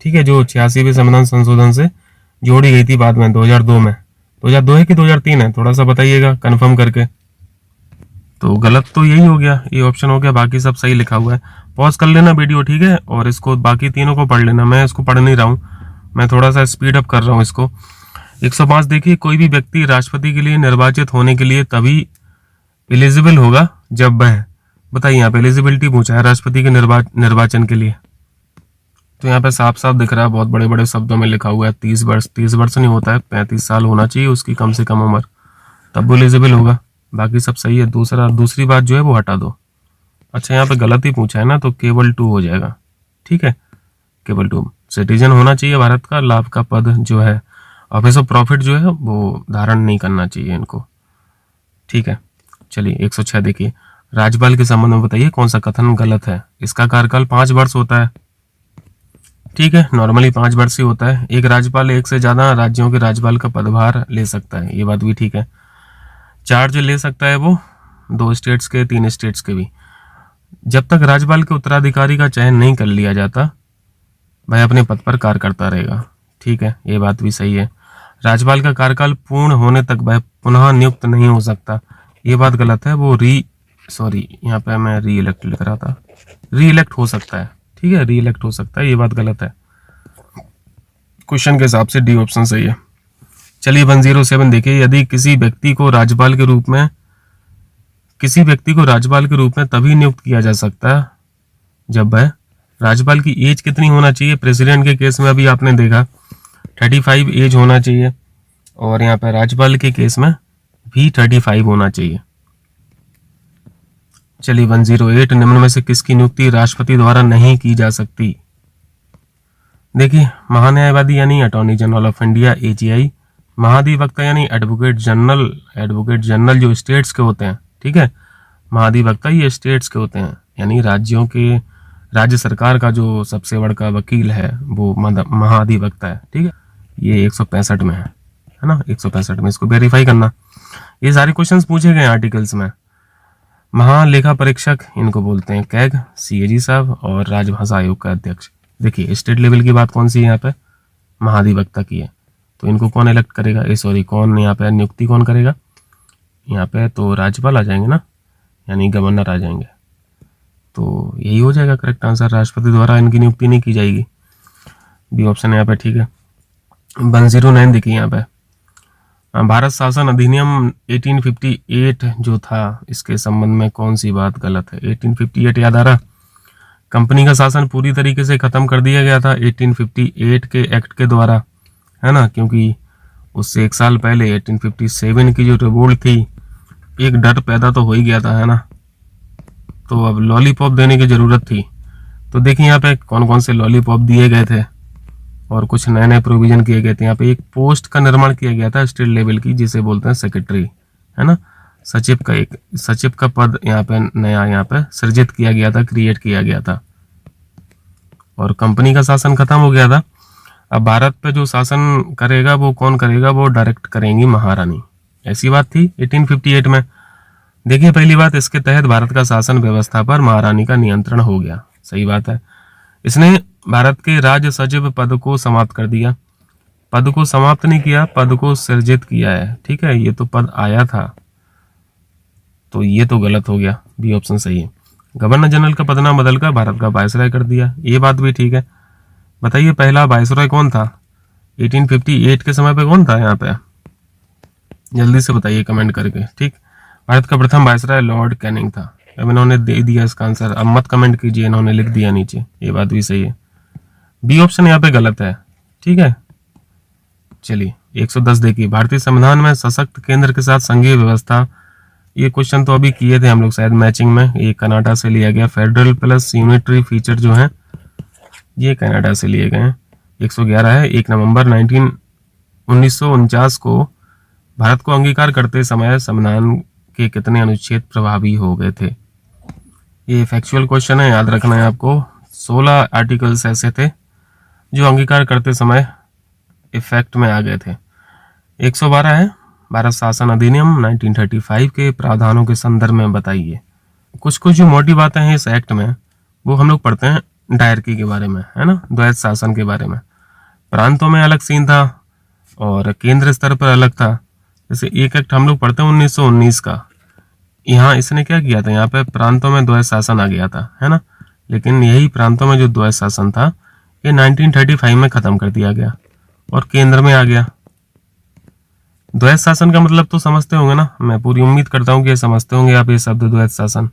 ठीक है, जो 86वें संविधान संशोधन से जोड़ी गई थी बाद में 2002 में। 2002 है कि 2003 है, थोड़ा सा बताइएगा कंफर्म करके। तो गलत तो यही हो गया, ये ऑप्शन हो गया, बाकी सब सही लिखा हुआ है। पॉज कर लेना वीडियो, ठीक है, और इसको बाकी तीनों को पढ़ लेना। मैं इसको पढ़ नहीं रहा हूँ, मैं थोड़ा सा स्पीड अप कर रहा हूँ इसको। 105 देखिए, कोई भी व्यक्ति राष्ट्रपति के लिए निर्वाचित होने के लिए तभी एलिजिबल होगा जब वह, बताइए यहाँ पे एलिजिबिलिटी पूछा है राष्ट्रपति के निर्वाचन के लिए। तो यहाँ पे साफ साफ दिख रहा है, बहुत बड़े बड़े शब्दों में लिखा हुआ है 30 वर्ष। 30 वर्ष नहीं होता है, 35 साल होना चाहिए उसकी कम से कम उम्र, तब वो एलिजिबल होगा। बाकी सब सही है। दूसरी बात जो है वो हटा दो। अच्छा, यहाँ पे गलत ही पूछा है ना, तो केवल 2 हो जाएगा, ठीक है, केवल 2। सिटीजन होना चाहिए भारत का, लाभ का पद जो है ऑफिस ऑफ प्रॉफिट जो है वो धारण नहीं करना चाहिए इनको, ठीक है। चलिए 106 देखिए, राज्यपाल के संबंध में बताइए कौन सा कथन गलत है। इसका कार्यकाल 5 वर्ष होता है, ठीक है, नॉर्मली 5 वर्ष ही होता है। एक राज्यपाल एक से ज्यादा राज्यों के राज्यपाल का पदभार ले सकता है, ये बात भी ठीक है। चार्ज ले सकता है वो 2 स्टेट्स के, 3 स्टेट्स के भी। जब तक राज्यपाल के उत्तराधिकारी का चयन नहीं कर लिया जाता, वह अपने पद पर कार्य करता रहेगा, ठीक है, ये बात भी सही है। राज्यपाल का कार्यकाल पूर्ण होने तक वह पुनः नियुक्त नहीं हो सकता, ये बात गलत है। वो यहाँ पे मैं री इलेक्ट लिख रहा था, री इलेक्ट हो सकता है, ठीक है, री इलेक्ट हो सकता है, ये बात गलत है। क्वेश्चन के हिसाब से डी ऑप्शन सही है। चलिए 107 देखिए, यदि किसी व्यक्ति को राज्यपाल के रूप में तभी नियुक्त किया जा सकता है जब वह, राज्यपाल की एज कितनी होना चाहिए। प्रेसिडेंट के केस में अभी आपने देखा 35 एज होना चाहिए, और यहाँ पे राज्यपाल के केस में भी 35 होना चाहिए। चलिए 108, निम्न में से किसकी नियुक्ति राष्ट्रपति द्वारा नहीं की जा सकती। देखिए, महान्यायवादी यानी attorney general of India AGI, महाधिवक्ता यानी एडवोकेट जनरल जो स्टेट्स के होते हैं, ठीक है, महाधिवक्ता ये स्टेट्स के होते हैं, यानी राज्य सरकार का जो सबसे बड़ा वकील है वो महाधिवक्ता है, ठीक है। ये 165 में है ना, 165 में, इसको वेरीफाई करना। ये सारे क्वेश्चंस पूछे गए आर्टिकल्स में। महालेखा परीक्षक इनको बोलते हैं कैग, CAG साहब, और राजभाषा आयोग का अध्यक्ष। देखिए स्टेट लेवल की बात कौन सी है यहाँ पे, महाधिवक्ता की है, तो इनको कौन इलेक्ट करेगा, कौन यहाँ पे नियुक्ति कौन करेगा, यहाँ पे तो राज्यपाल आ जाएंगे ना, यानी गवर्नर आ जाएंगे, तो यही हो जाएगा करेक्ट आंसर। राष्ट्रपति द्वारा इनकी नियुक्ति नहीं की जाएगी, बी ऑप्शन यहाँ पे, ठीक है। 109 देखिए यहाँ पे, भारत शासन अधिनियम 1858 जो था, इसके संबंध में कौन सी बात गलत है। 1858 याद आ रहा, कंपनी का शासन पूरी तरीके से खत्म कर दिया गया था 1858 के एक्ट के द्वारा, है ना, क्योंकि उससे 1 साल पहले 1857 की जो रिवोल्ट थी, एक डर पैदा तो हो ही गया था, है ना, तो अब लॉलीपॉप देने की जरूरत थी। तो देखिए यहाँ पे कौन कौन से लॉलीपॉप दिए गए थे और कुछ नए नए प्रोविजन किए गए थे। यहाँ पे एक पोस्ट का निर्माण किया गया था स्टेट लेवल की, जिसे बोलते हैं सेक्रेटरी, है ना, सचिव का पद यहाँ पे नया यहाँ पे सृजित किया गया था, क्रिएट किया गया था, और कंपनी का शासन खत्म हो गया था। अब भारत पे जो शासन करेगा वो कौन करेगा, वो डायरेक्ट करेंगी महारानी, ऐसी बात थी 1858 में। देखिए पहली बात, इसके तहत भारत का शासन व्यवस्था पर महारानी का नियंत्रण हो गया, सही बात है। इसने भारत के राज्य सचिव पद को समाप्त कर दिया, पद को समाप्त नहीं किया, पद को सृजित किया है, ठीक है, ये तो पद आया था, तो ये तो गलत हो गया, बी ऑप्शन सही है। गवर्नर जनरल का पदनाम बदलकर भारत का वायसराय कर दिया, ये बात भी ठीक है। बताइए पहला वायसराय कौन था 1858 के समय पे, कौन था यहाँ पे, जल्दी से बताइए कमेंट करके, ठीक। भारत का प्रथम वायसराय लॉर्ड कैनिंग था। अब इन्होंने दे दिया इसका आंसर, अब मत कमेंट कीजिए, इन्होंने लिख दिया नीचे, ये बात भी सही है, बी ऑप्शन यहाँ पे गलत है, ठीक है। चलिए 110 देखिए, भारतीय संविधान में सशक्त केंद्र के साथ संघीय व्यवस्था, ये क्वेश्चन तो अभी किए थे हम लोग शायद मैचिंग में, ये कनाडा से लिया गया। फेडरल प्लस यूनिटरी फीचर जो है ये कनाडा से लिए गए हैं। 111 है, 1 नवंबर 1949 को भारत को अंगीकार करते समय संविधान के कितने अनुच्छेद प्रभावी हो गए थे। ये फैक्चुअल क्वेश्चन है, याद रखना है आपको। 16 आर्टिकल्स ऐसे थे जो अंगीकार करते समय इफेक्ट में आ गए थे। 112 है, भारत शासन अधिनियम 1935 के प्रावधानों के संदर्भ में बताइए। कुछ जो मोटी बातें हैं इस एक्ट में वो हम लोग पढ़ते हैं डायरकी के बारे में, है ना, द्वैत शासन के बारे में। प्रांतों में अलग सीन था और केंद्र स्तर पर अलग था। जैसे एक एक्ट हम लोग पढ़ते हैं 1919 का, यहाँ इसने क्या किया था, यहाँ पे प्रांतों में द्वैत शासन आ गया था, है ना। लेकिन यही प्रांतों में जो द्वैत शासन था ये 1935 में खत्म कर दिया गया और केंद्र में आ गया। द्वैत शासन का मतलब तो समझते होंगे ना, मैं पूरी उम्मीद करता हूँ कि समझते होंगे आप ये शब्द द्वैत शासन।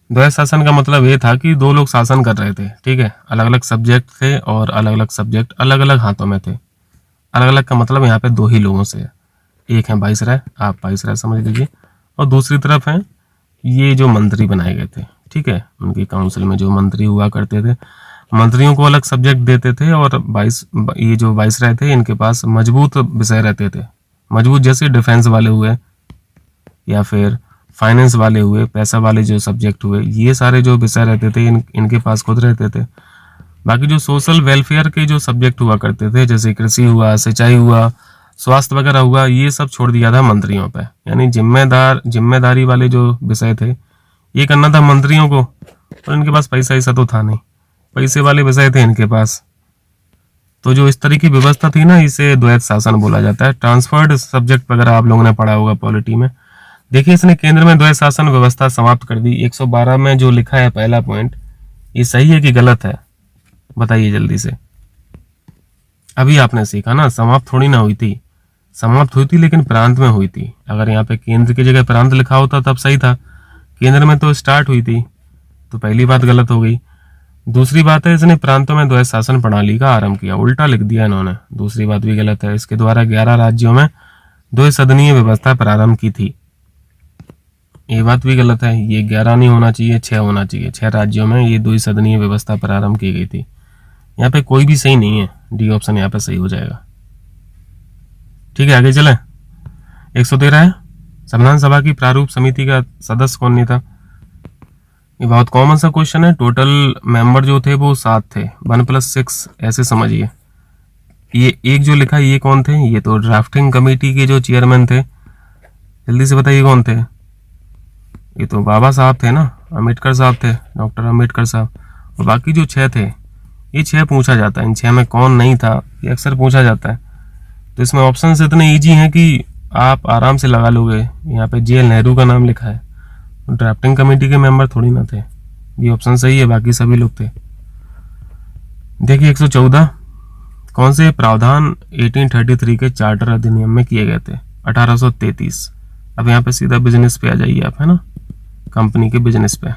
द्वैत शासन का मतलब ये था कि दो लोग शासन कर रहे थे, ठीक है, अलग अलग सब्जेक्ट थे और अलग अलग सब्जेक्ट अलग अलग हाथों में थे। अलग अलग का मतलब यहाँ पे दो ही लोगों से है, एक है वाइसराय, आप वाइसराय समझ लीजिए, और दूसरी तरफ है ये जो मंत्री बनाए गए थे, ठीक है, उनकी काउंसिल में जो मंत्री हुआ करते थे, मंत्रियों को अलग सब्जेक्ट देते थे और ये जो वाइसराय थे इनके पास मजबूत विषय रहते थे, मजबूत जैसे डिफेंस वाले हुए या फिर फाइनेंस वाले हुए, पैसा वाले जो सब्जेक्ट हुए, ये सारे जो विषय रहते थे इनके पास खुद रहते थे। बाकी जो सोशल वेलफेयर के जो सब्जेक्ट हुआ करते थे, जैसे कृषि हुआ, सिंचाई हुआ, स्वास्थ्य वगैरह हुआ, ये सब छोड़ दिया था मंत्रियों पे। यानी जिम्मेदारी वाले जो विषय थे ये करना था मंत्रियों को, और इनके पास पैसा ऐसा तो था नहीं, पैसे वाले विषय थे इनके पास। तो जो इस तरह की व्यवस्था थी ना, इसे द्वैत शासन बोला जाता है। ट्रांसफर्ड सब्जेक्ट वगैरह आप लोगों ने पढ़ा होगा पॉलिटी में। देखिए इसने केंद्र में द्वैत शासन व्यवस्था समाप्त कर दी। 112 में जो लिखा है पहला पॉइंट, ये सही है कि गलत है, बताइए जल्दी से। अभी आपने सीखा ना, समाप्त थोड़ी ना हुई थी, समाप्त हुई थी लेकिन प्रांत में हुई थी। अगर यहाँ पे केंद्र की जगह प्रांत लिखा होता तब सही था, केंद्र में तो स्टार्ट हुई थी, तो पहली बात गलत हो गई। दूसरी बात है इसने प्रांतों में द्वैत शासन प्रणाली का आरंभ किया, उल्टा लिख दिया इन्होंने, दूसरी बात भी गलत है। इसके द्वारा 11 राज्यों में द्विसदनीय व्यवस्था प्रारंभ की थी, ये बात भी गलत है। ये 11 नहीं होना चाहिए, 6 होना चाहिए। 6 राज्यों में ये द्विसदनीय व्यवस्था प्रारंभ की गई थी। यहाँ पे कोई भी सही नहीं है, डी ऑप्शन यहाँ पे सही हो जाएगा। ठीक है, आगे चले। 113 है, संविधान सभा की प्रारूप समिति का सदस्य कौन नहीं था। ये बहुत कॉमन सा क्वेश्चन है। टोटल मेंबर जो थे वो 7 थे, 1+6 ऐसे समझिए। ये एक जो लिखा ये कौन थे, ये तो ड्राफ्टिंग कमेटी के जो चेयरमैन थे, जल्दी से बताइए कौन थे। ये तो बाबा साहब थे ना, अम्बेडकर साहब थे, डॉक्टर अम्बेडकर साहब। और बाकी जो 6 थे, ये 6 पूछा जाता है, इन 6 में कौन नहीं था ये अक्सर पूछा जाता है। तो इसमें ऑप्शन इतने ईजी हैं कि आप आराम से लगा लोगे। यहाँ पे JL नेहरू का नाम लिखा है, ड्राफ्टिंग कमेटी के मेंबर थोड़ी ना थे, ये ऑप्शन सही है, बाकी सभी लोग थे। देखिए 114, कौन से प्रावधान 1833 के चार्टर अधिनियम में किए गए थे। 1833। अब यहाँ पे सीधा बिजनेस पे आ जाइए आप, है ना, कंपनी के बिजनेस पे,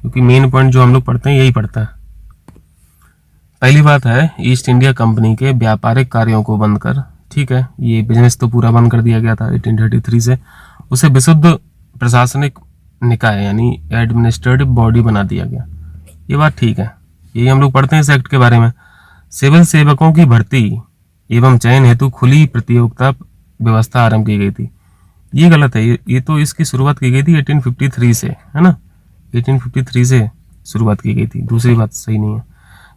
क्योंकि मेन पॉइंट जो हम लोग पढ़ते हैं यही पढ़ता है। पहली बात है ईस्ट इंडिया कंपनी के व्यापारिक कार्यों को बंद कर, ठीक है, ये बिजनेस तो पूरा बंद कर दिया गया था 1833 से, उसे विशुद्ध प्रशासनिक निकाय यानी एडमिनिस्ट्रेटिव बॉडी बना दिया गया। ये बात ठीक है, यही हम लोग पढ़ते हैं इस एक्ट के बारे में। सिविल सेवकों की भर्ती एवं चयन हेतु खुली प्रतियोगिता व्यवस्था आरंभ की गई थी, ये गलत है। ये तो इसकी शुरुआत की गई थी 1853 से, है ना, 1853 से शुरुआत की गई थी, दूसरी बात सही नहीं है।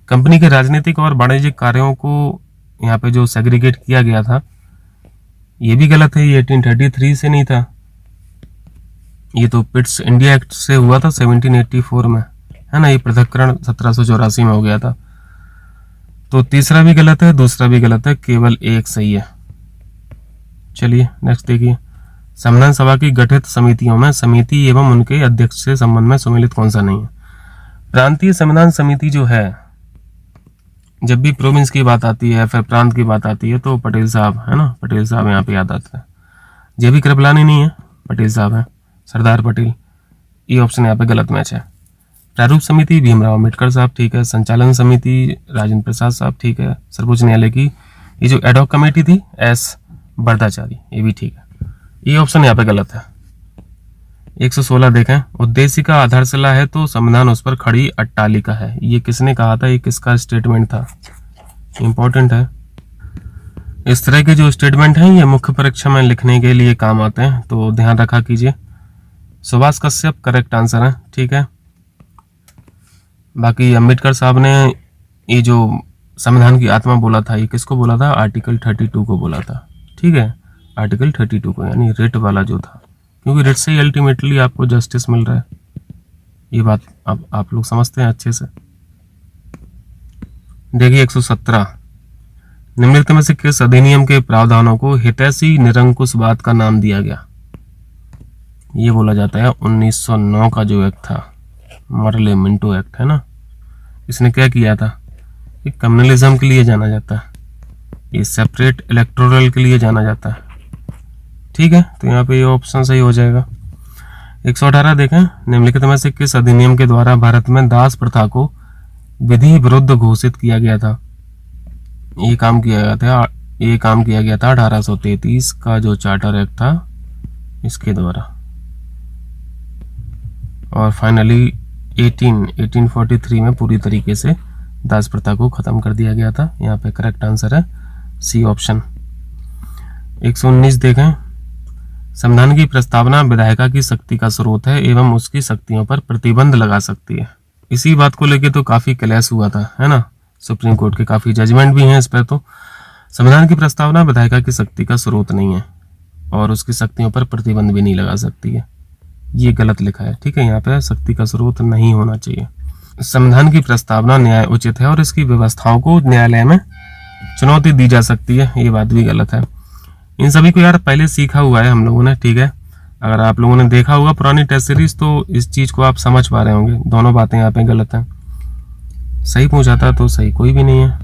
कंपनी के राजनीतिक और वाणिज्यिक कार्यों को यहाँ पे जो सेग्रीगेट किया गया था ये भी गलत है, ये 1833 से नहीं था, ये तो पिट्स इंडिया एक्ट से हुआ था 1784 में, है ना, ये पृथक्करण 1784 में हो गया था। तो तीसरा भी गलत है, दूसरा भी गलत है, केवल एक सही है। चलिए नेक्स्ट देखिए। संविधान सभा की गठित समितियों में समिति एवं उनके अध्यक्ष से संबंध में सम्मिलित कौन सा नहीं है। प्रांतीय संविधान समिति जो है, जब भी प्रोविंस की बात आती है फिर प्रांत की बात आती है तो पटेल साहब, है ना, पटेल साहब यहाँ पे याद आते हैं। JB कृपलानी नहीं है, पटेल साहब है, सरदार पटेल। ये ऑप्शन यहाँ पे गलत मैच है। प्रारूप समिति भीमराव अम्बेडकर साहब, ठीक है। संचालन समिति राजेंद्र प्रसाद साहब, ठीक है। सर्वोच्च न्यायालय की ये जो एडॉक कमेटी थी S बरदाचारी, ये भी ठीक है। ये ऑप्शन यहाँ पे गलत है। 116 देखें, उद्देशिका आधारशिला है तो संविधान उस पर खड़ी अट्टालिका है, ये किसने कहा था, ये किसका स्टेटमेंट था, इंपॉर्टेंट है। इस तरह के जो स्टेटमेंट हैं ये मुख्य परीक्षा में लिखने के लिए काम आते हैं, तो ध्यान रखा कीजिए। सुभाष कश्यप करेक्ट आंसर है, ठीक है। बाकी अम्बेडकर साहब ने ये जो संविधान की आत्मा बोला था, ये किसको बोला था, आर्टिकल 32 को बोला था, ठीक है, आर्टिकल 32 को, यानी रिट वाला जो था, क्योंकि रिट से ही अल्टीमेटली आपको जस्टिस मिल रहा है। ये बात अब आप लोग समझते हैं अच्छे से। देखिए 117, निम्नलिखित में से किस अधिनियम के प्रावधानों को हितैषी निरंकुशवाद का नाम दिया गया? ये बोला जाता है 1909 का जो एक्ट था, मर्ले मिंटो एक्ट है ना, इसने क्या किया था कि कम्युनलिज्म के लिए जाना जाता है, ये सेपरेट इलेक्टोरल के लिए जाना जाता है। ठीक है, तो यहाँ पे ये ऑप्शन सही हो जाएगा। 118 देखें, निम्नलिखित में से किस अधिनियम के द्वारा भारत में दास प्रथा को विधि विरुद्ध घोषित किया गया था? ये काम किया गया था 1833 का जो चार्टर एक्ट था, इसके द्वारा। और फाइनली 1843 में पूरी तरीके से दास प्रथा को खत्म कर दिया गया था। यहाँ पे करेक्ट आंसर है सी ऑप्शन। 119 देखें, संविधान की प्रस्तावना विधायिका की शक्ति का स्रोत है एवं उसकी शक्तियों पर प्रतिबंध लगा सकती है। इसी बात को लेकर तो काफी क्लैश हुआ था, है ना, सुप्रीम कोर्ट के काफी जजमेंट भी हैं इस पर। तो संविधान की प्रस्तावना विधायिका की शक्ति का स्रोत नहीं है और उसकी शक्तियों पर प्रतिबंध भी नहीं लगा सकती है, ये गलत लिखा है। ठीक है, यहाँ पे शक्ति का स्रोत नहीं होना चाहिए। संविधान की प्रस्तावना न्याय उचित है और इसकी व्यवस्थाओं को न्यायालय में चुनौती दी जा सकती है, ये बात भी गलत है। इन सभी को यार पहले सीखा हुआ है हम लोगों ने। ठीक है, अगर आप लोगों ने देखा होगा पुरानी टेस्ट सीरीज तो इस चीज को आप समझ पा रहे होंगे। दोनों बातें यहाँ पे गलत हैं। सही पूछा था तो सही कोई भी नहीं है।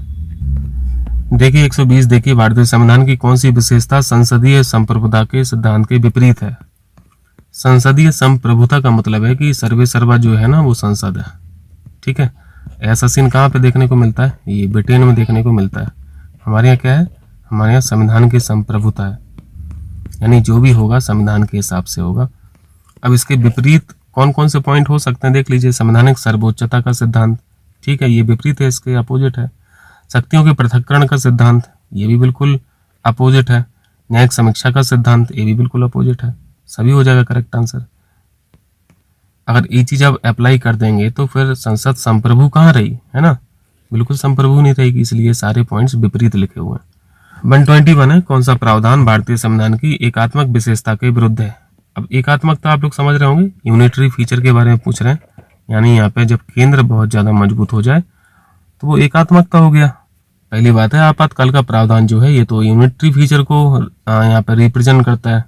देखिए 120, देखिए भारतीय संविधान की कौन सी विशेषता संसदीय संप्रभुता के सिद्धांत के विपरीत है? संसदीय संप्रभुता का मतलब है कि सर्वे सर्वा जो है ना वो संसद है। ठीक है, ऐसा सीन कहाँ पे देखने को मिलता है? ये ब्रिटेन में देखने को मिलता है। हमारे यहाँ क्या है? हमारे यहाँ संविधान की संप्रभुता है, यानी जो भी होगा संविधान के हिसाब से होगा। अब इसके विपरीत कौन कौन से पॉइंट हो सकते हैं देख लीजिए। संवैधानिक सर्वोच्चता का सिद्धांत, ठीक है, ये विपरीत है, इसके अपोजिट है। शक्तियों के पृथक्करण का सिद्धांत, ये भी बिल्कुल अपोजिट है। न्यायिक समीक्षा का सिद्धांत, ये भी बिल्कुल अपोजिट है। सभी हो जाएगा करेक्ट आंसर। अगर ये चीज आप अप्लाई कर देंगे तो फिर संसद संप्रभु कहाँ रही, है ना, बिल्कुल संप्रभु नहीं रहेगी, इसलिए सारे पॉइंट्स विपरीत लिखे हुए हैं। 121 है, कौन सा प्रावधान भारतीय संविधान की एकात्मक विशेषता के विरुद्ध है? अब एकात्मकता आप लोग समझ रहे होंगे, यूनिटरी फीचर के बारे में पूछ रहे हैं, यानी यहाँ पे जब केंद्र बहुत ज्यादा मजबूत हो जाए तो वो एकात्मकता हो गया। पहली बात है आपातकाल का प्रावधान जो है ये तो यूनिटरी फीचर को यहाँ पे रिप्रेजेंट करता है,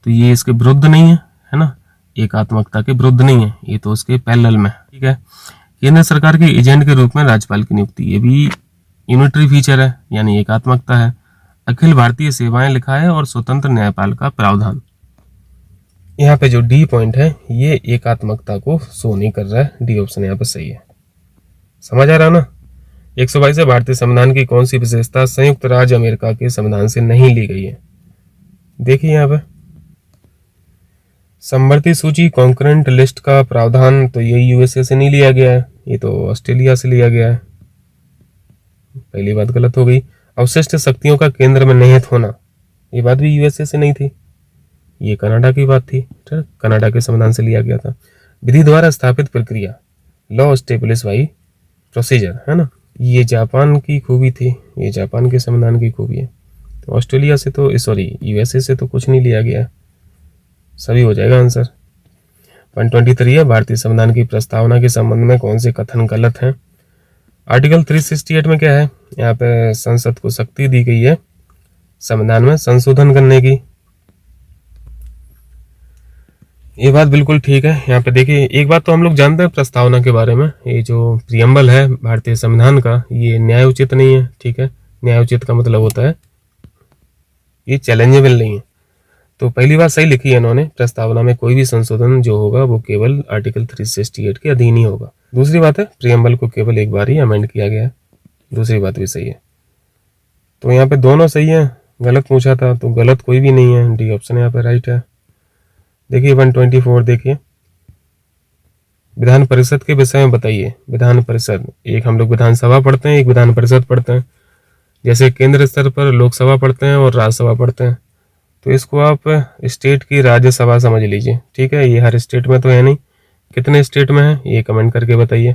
तो ये इसके विरुद्ध नहीं है ना, एकात्मकता के विरुद्ध नहीं है, ये तो उसके पैरेलल में। ठीक है, केंद्र सरकार के एजेंट के रूप में राज्यपाल की नियुक्ति, ये भी यूनिटरी फीचर है, यानी एकात्मकता है। अखिल भारतीय सेवाएं लिखा है और स्वतंत्र न्यायपाल का प्रावधान। यहाँ पे जो डी पॉइंट है ये एकात्मकता को शो नहीं कर रहा है, डी ऑप्शन यहाँ पे सही है। समझ आ रहा ना। 122 है, भारतीय संविधान की कौन सी विशेषता संयुक्त राज्य अमेरिका के संविधान से नहीं ली गई है? देखिए यहाँ पे समवर्ती सूची कॉन्करेंट लिस्ट का प्रावधान तो ये यूएसए से नहीं लिया गया है, ये तो ऑस्ट्रेलिया से लिया गया है। पहली बात गलत हो गई। अवशिष्ट शक्तियों का केंद्र में निहित होना, ये बात भी यूएसए से नहीं थी, ये कनाडा की बात थी, कनाडा के संविधान से लिया गया था। विधि द्वारा स्थापित प्रक्रिया, लॉ एस्टेब्लिश बाई प्रोसीजर, है ना, ये जापान की खूबी थी, ये जापान के संविधान की खूबी है। तो ऑस्ट्रेलिया से तो सॉरी यूएसए से तो कुछ नहीं लिया गया, सभी हो जाएगा आंसर। 123 है, भारतीय संविधान की प्रस्तावना के संबंध में कौन से कथन गलत हैं? आर्टिकल 368 में क्या है? यहाँ पे संसद को शक्ति दी गई है संविधान में संशोधन करने की, ये बात बिल्कुल ठीक है। यहाँ पे देखिए एक बात तो हम लोग जानते हैं प्रस्तावना के बारे में, ये जो प्रियम्बल है भारतीय संविधान का ये न्याय उचित नहीं है। ठीक है, न्याय उचित का मतलब होता है ये चैलेंजेबल नहीं है। तो पहली बात सही लिखी है इन्होंने, प्रस्तावना में कोई भी संशोधन जो होगा वो केवल आर्टिकल 368 के अधीन ही होगा। दूसरी बात है प्रियम्बल को केवल एक बार ही अमेंड किया गया है, दूसरी बात भी सही है। तो यहाँ पे दोनों सही है, गलत पूछा था तो गलत कोई भी नहीं है, डी ऑप्शन यहाँ पे राइट है। देखिए 124 देखिए, विधान परिषद के विषय में बताइए। विधान परिषद, एक हम लोग विधानसभा पढ़ते हैं, एक विधान परिषद पढ़ते हैं। जैसे केंद्र स्तर पर लोकसभा पढ़ते हैं और राज्यसभा पढ़ते हैं, तो इसको आप स्टेट की राज्यसभा समझ लीजिए। ठीक है, ये हर स्टेट में तो है नहीं, कितने स्टेट में है ये कमेंट करके बताइए।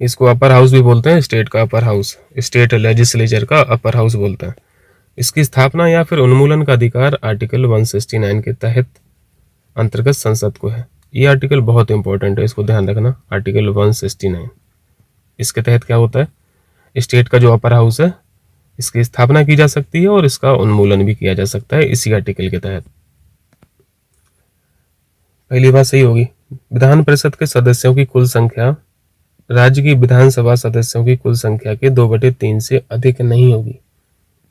इसको अपर हाउस भी बोलते हैं, स्टेट का अपर हाउस, स्टेट लेजिस्लेचर का अपर हाउस बोलते हैं। इसकी स्थापना या फिर उन्मूलन का अधिकार आर्टिकल 169 के तहत अंतर्गत संसद को है। ये आर्टिकल बहुत इंपॉर्टेंट है, इसको ध्यान रखना। आर्टिकल 169, इसके तहत क्या होता है, स्टेट का जो अपर हाउस है इसकी स्थापना की जा सकती है और इसका उन्मूलन भी किया जा सकता है इसी आर्टिकल के तहत। पहली बात सही होगी। विधान परिषद के सदस्यों की कुल संख्या राज्य की विधानसभा सदस्यों की कुल संख्या के 2/3 से अधिक नहीं होगी।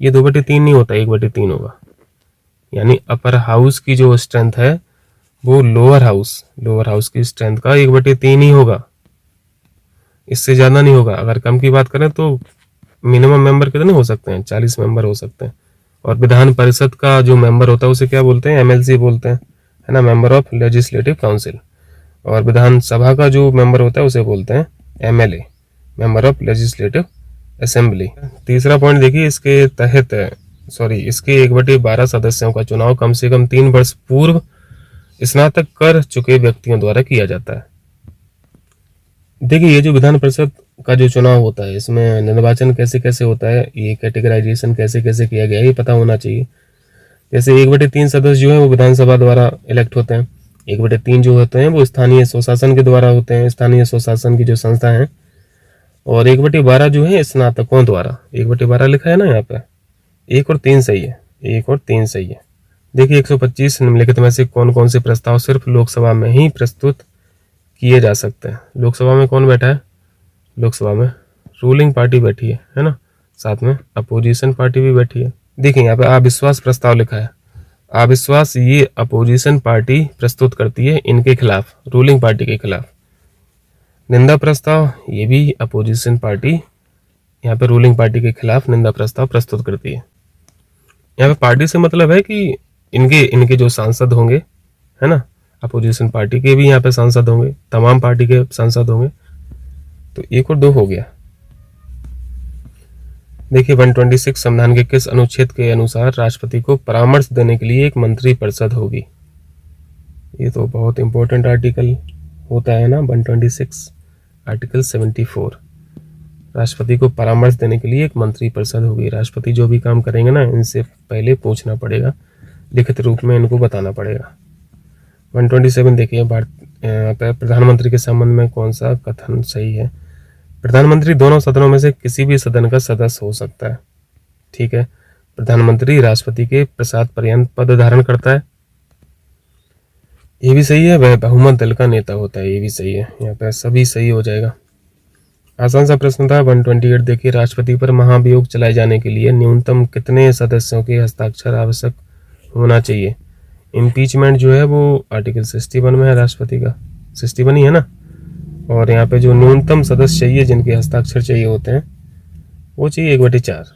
ये 2/3 नहीं होता, 1/3 होगा। यानी अपर हाउस की जो स्ट्रेंथ है वो लोअर हाउस की स्ट्रेंथ का 1/3 ही होगा, इससे ज्यादा नहीं होगा। अगर कम की बात करें तो मिनिमम मेंबर कितने हो सकते हैं, 40 मेंबर हो सकते हैं। और विधान परिषद का जो मेंबर होता है उसे क्या बोलते हैं, MLC बोलते हैं, है ना, मेंबर ऑफ लेजिस्लेटिव काउंसिल। और विधानसभा का जो मेंबर होता है उसे बोलते हैं MLA, member of legislative assembly. तीसरा पॉइंट देखिए, इसके तहत इसके 1/12 सदस्यों का चुनाव कम से कम 3 वर्ष पूर्व स्नातक कर चुके व्यक्तियों द्वारा किया जाता है। देखिए, ये जो विधान परिषद का जो चुनाव होता है इसमें निर्वाचन कैसे कैसे होता है, ये कैटेगराइजेशन कैसे कैसे किया गया है, ये पता होना चाहिए। जैसे 1/3 सदस्य जो है वो विधानसभा द्वारा इलेक्ट होते हैं, 1/3 जो होते हैं वो स्थानीय स्वशासन के द्वारा होते हैं, स्थानीय स्वशासन की जो संस्था है। और 1/12 जो है स्नातकों द्वारा, 1/12 लिखा है ना यहाँ पे, 1 और 3 सही है, 1 और 3 सही है। देखिए 125 निम्नलिखित में से कौन कौन से प्रस्ताव सिर्फ लोकसभा में ही प्रस्तुत किए जा सकते हैं। लोकसभा में कौन बैठा है, लोकसभा में रूलिंग पार्टी बैठी है ना, साथ में अपोजिशन पार्टी भी बैठी है। देखिए यहाँ पे अविश्वास प्रस्ताव लिखा है, अविश्वास ये अपोजिशन पार्टी प्रस्तुत करती है इनके खिलाफ, रूलिंग पार्टी के खिलाफ। निंदा प्रस्ताव ये भी अपोजिशन पार्टी यहाँ पे रूलिंग पार्टी के खिलाफ निंदा प्रस्ताव प्रस्तुत करती है। यहाँ पे पार्टी से मतलब है कि इनके जो सांसद होंगे, है ना, अपोजिशन पार्टी के भी यहाँ पे सांसद होंगे, तमाम पार्टी के सांसद होंगे। तो 1 और 2 हो गया। देखिए 126 संविधान के किस अनुच्छेद के अनुसार राष्ट्रपति को परामर्श देने के लिए एक मंत्री परिषद होगी। ये तो बहुत इंपॉर्टेंट आर्टिकल होता है ना, 126 आर्टिकल 74। राष्ट्रपति को परामर्श देने के लिए एक मंत्री परिषद होगी। राष्ट्रपति जो भी काम करेंगे ना इनसे पहले पूछना पड़ेगा, लिखित रूप में इनको बताना पड़ेगा। 127 देखिए, प्रधानमंत्री के संबंध में कौन सा कथन सही है। प्रधानमंत्री दोनों सदनों में से किसी भी सदन का सदस्य हो सकता है, ठीक है। प्रधानमंत्री राष्ट्रपति के प्रसाद पर्यंत पद धारण करता है, ये भी सही है। वह बहुमत दल का नेता होता है, ये भी सही है। यहाँ पे सभी सही हो जाएगा। आसान सा प्रश्न था 128। देखिए, राष्ट्रपति पर महाभियोग चलाए जाने के लिए न्यूनतम कितने सदस्यों के हस्ताक्षर आवश्यक होना चाहिए। इम्पीचमेंट जो है वो आर्टिकल 61 में है, राष्ट्रपति का 61 ही है ना। और यहाँ पे जो न्यूनतम सदस्य चाहिए जिनके हस्ताक्षर चाहिए होते हैं वो चाहिए 1/4।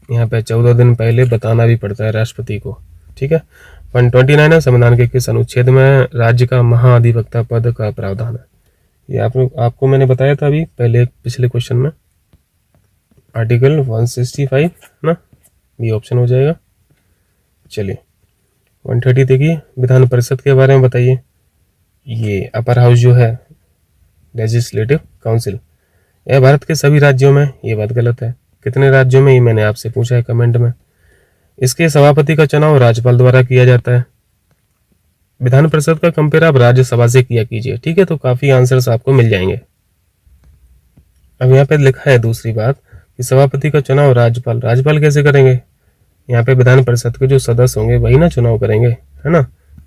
यहाँ पे 14 दिन पहले बताना भी पड़ता है राष्ट्रपति को, ठीक है। 129 है, संविधान के किस अनुच्छेद में राज्य का महाधिवक्ता पद का प्रावधान है। ये आपको मैंने बताया था अभी पहले पिछले क्वेश्चन में, आर्टिकल 165 ना, बी ऑप्शन हो जाएगा। चलिए 130 देखिए, विधान परिषद के बारे में बताइए। ये अपर हाउस जो है लेजिस्लेटिव काउंसिल, यह भारत के सभी राज्यों में, ये बात गलत है। कितने राज्यों में, ये मैंने आपसे पूछा है कमेंट में। इसके सभापति का चुनाव राज्यपाल द्वारा किया जाता है। विधान परिषद का कंपेयर आप राज्यसभा से किया कीजिए, ठीक है, तो काफी आंसर्स आपको मिल जाएंगे। अब यहाँ पे लिखा है दूसरी बात कि सभापति का चुनाव राज्यपाल कैसे करेंगे। यहाँ पे विधान परिषद के जो सदस्य होंगे वही ना चुनाव करेंगे, है ना।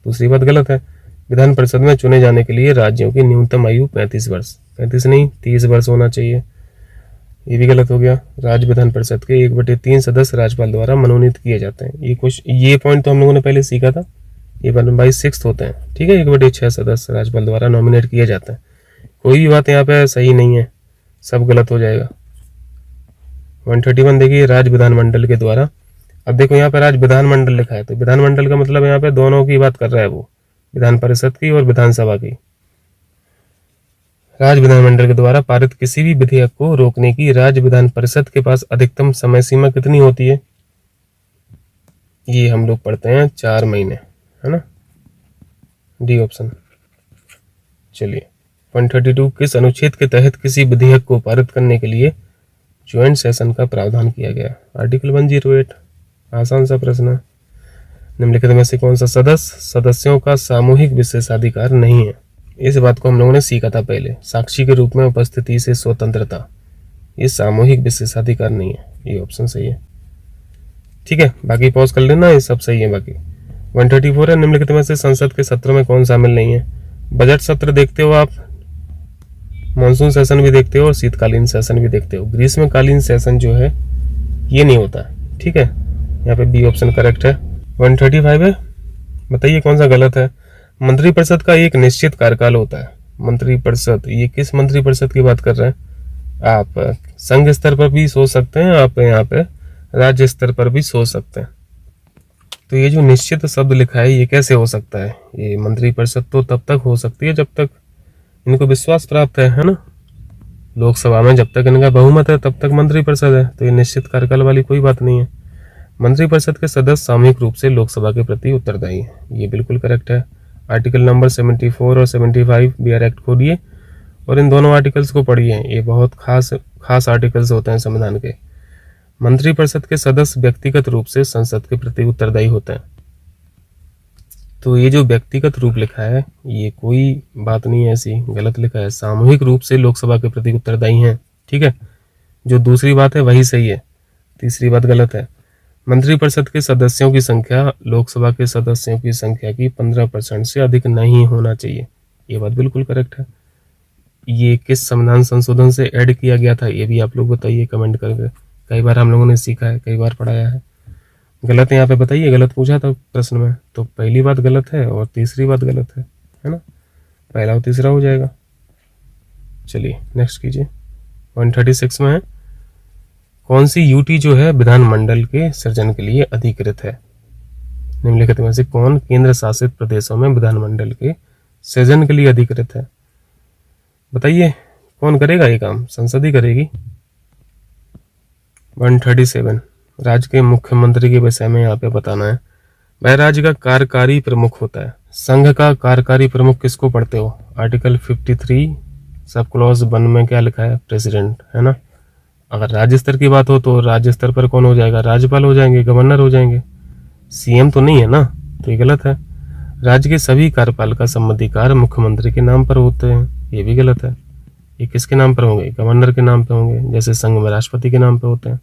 दूसरी बात गलत है। विधान परिषद में चुने जाने के लिए राज्यों की न्यूनतम आयु 35 वर्ष, 35 नहीं 30 वर्ष होना चाहिए, ये भी गलत हो गया। राज्य विधान परिषद के 1/3 सदस्य राज्यपाल द्वारा मनोनीत किए जाते हैं। ये पॉइंट तो हम लोगों ने पहले सीखा था, ये 1/6 होते हैं, ठीक है। 1/6 सदस्य राज्यपाल द्वारा नॉमिनेट किए जाते हैं। कोई भी बात यहाँ पे सही नहीं है, सब गलत हो जाएगा। 131 देखिए, राज्य विधानमंडल के द्वारा। अब देखो यहाँ पे राज्य विधानमंडल लिखा है, तो विधानमंडल का मतलब यहाँ पे दोनों की बात कर रहा है वो, विधान परिषद की और विधानसभा की। राज्य विधानमंडल के द्वारा पारित किसी भी विधेयक को रोकने की राज्य विधान परिषद के पास अधिकतम समय सीमा कितनी होती है। ये हम लोग पढ़ते हैं 4 महीने, है ना, डी ऑप्शन। चलिए 132, किस अनुच्छेद के तहत किसी विधेयक को पारित करने के लिए ज्वाइंट सेशन का प्रावधान किया गया। आर्टिकल 108, आसान सा प्रश्न है। निम्नलिखित में से कौन सा सदस्य सदस्यों का सामूहिक विशेषाधिकार नहीं है? इस बात को हम लोगों ने सीखा था पहले, साक्षी के रूप में उपस्थिति से स्वतंत्रता, ये सामूहिक विशेषाधिकार नहीं है, ये ऑप्शन सही है। ठीक है, बाकी पॉज कर लेना, ये सब सही है। बाकी 134 है, निम्नलिखित में से संसद के सत्र में कौन शामिल नहीं है? बजट सत्र देखते हो आप, मानसून सेशन भी देखते हो और शीतकालीन सेशन भी देखते हो। ग्रीष्मकालीन सेशन जो है ये नहीं होता है। ठीक है, यहाँ पे बी ऑप्शन करेक्ट है। 135 है, बताइए कौन सा गलत है? मंत्रिपरिषद का एक निश्चित कार्यकाल होता है। मंत्रिपरिषद, ये किस मंत्रिपरिषद की बात कर रहे हैं? आप संघ स्तर पर भी सोच सकते हैं, आप यहाँ पे राज्य स्तर पर भी सोच सकते हैं। तो ये जो निश्चित शब्द लिखा है ये कैसे हो सकता है? ये मंत्रिपरिषद तो तब तक हो सकती है जब तक इनको विश्वास प्राप्त है ना। लोकसभा में जब तक इनका बहुमत है तब तक मंत्रिपरिषद है, तो ये निश्चित कार्यकाल वाली कोई बात नहीं है। मंत्रिपरिषद के सदस्य सामूहिक रूप से लोकसभा के प्रति उत्तरदायी है, ये बिल्कुल करेक्ट है। आर्टिकल नंबर 74 और 75 बिहार एक्ट खोलिए और इन दोनों आर्टिकल्स को पढ़िए, ये बहुत खास आर्टिकल्स होते हैं संविधान के। मंत्रिपरिषद के सदस्य व्यक्तिगत रूप से संसद के प्रति उत्तरदायी होते हैं। तो ये जो व्यक्तिगत रूप लिखा है ये कोई बात नहीं है ऐसी, गलत लिखा है। सामूहिक रूप से लोकसभा के प्रति उत्तरदायी हैं। ठीक है, जो दूसरी बात है वही सही है, तीसरी बात गलत है। मंत्रिपरिषद के सदस्यों की संख्या लोकसभा के सदस्यों की संख्या की 15% से अधिक नहीं होना चाहिए, ये बात बिल्कुल करेक्ट है। ये किस संविधान संशोधन से ऐड किया गया था ये भी आप लोग बताइए कमेंट करके। कई बार हम लोगों ने सीखा है, कई बार पढ़ाया है। गलत है यहाँ पे बताइए, गलत पूछा था प्रश्न में, तो पहली बात गलत है और तीसरी बात गलत है ना। पहला और तीसरा हो जाएगा। चलिए नेक्स्ट कीजिए। 136 में है, कौन सी यूटी जो है विधानमंडल के सृजन के लिए अधिकृत है? निम्नलिखित में से कौन केंद्र शासित प्रदेशों में विधानमंडल के सृजन के लिए अधिकृत है? बताइए कौन करेगा ये काम? संसद ही करेगी। 137, राज्य के मुख्यमंत्री के विषय में यहाँ पे बताना है। वह राज्य का कार्यकारी प्रमुख होता है। संघ का कार्यकारी प्रमुख किसको पढ़ते हो? आर्टिकल 53 सब क्लॉज 1 में क्या लिखा है? प्रेसिडेंट, है ना। अगर राज्य स्तर की बात हो तो राज्य स्तर पर कौन हो जाएगा? राज्यपाल हो जाएंगे, गवर्नर हो जाएंगे, सीएम तो नहीं है ना, तो ये गलत है। राज्य के सभी कार्यपाल का संबंधिकार मुख्यमंत्री के नाम पर होते हैं, ये भी गलत है। ये किसके नाम पर होंगे? गवर्नर के नाम पर होंगे, जैसे संघ में राष्ट्रपति के नाम पर होते हैं।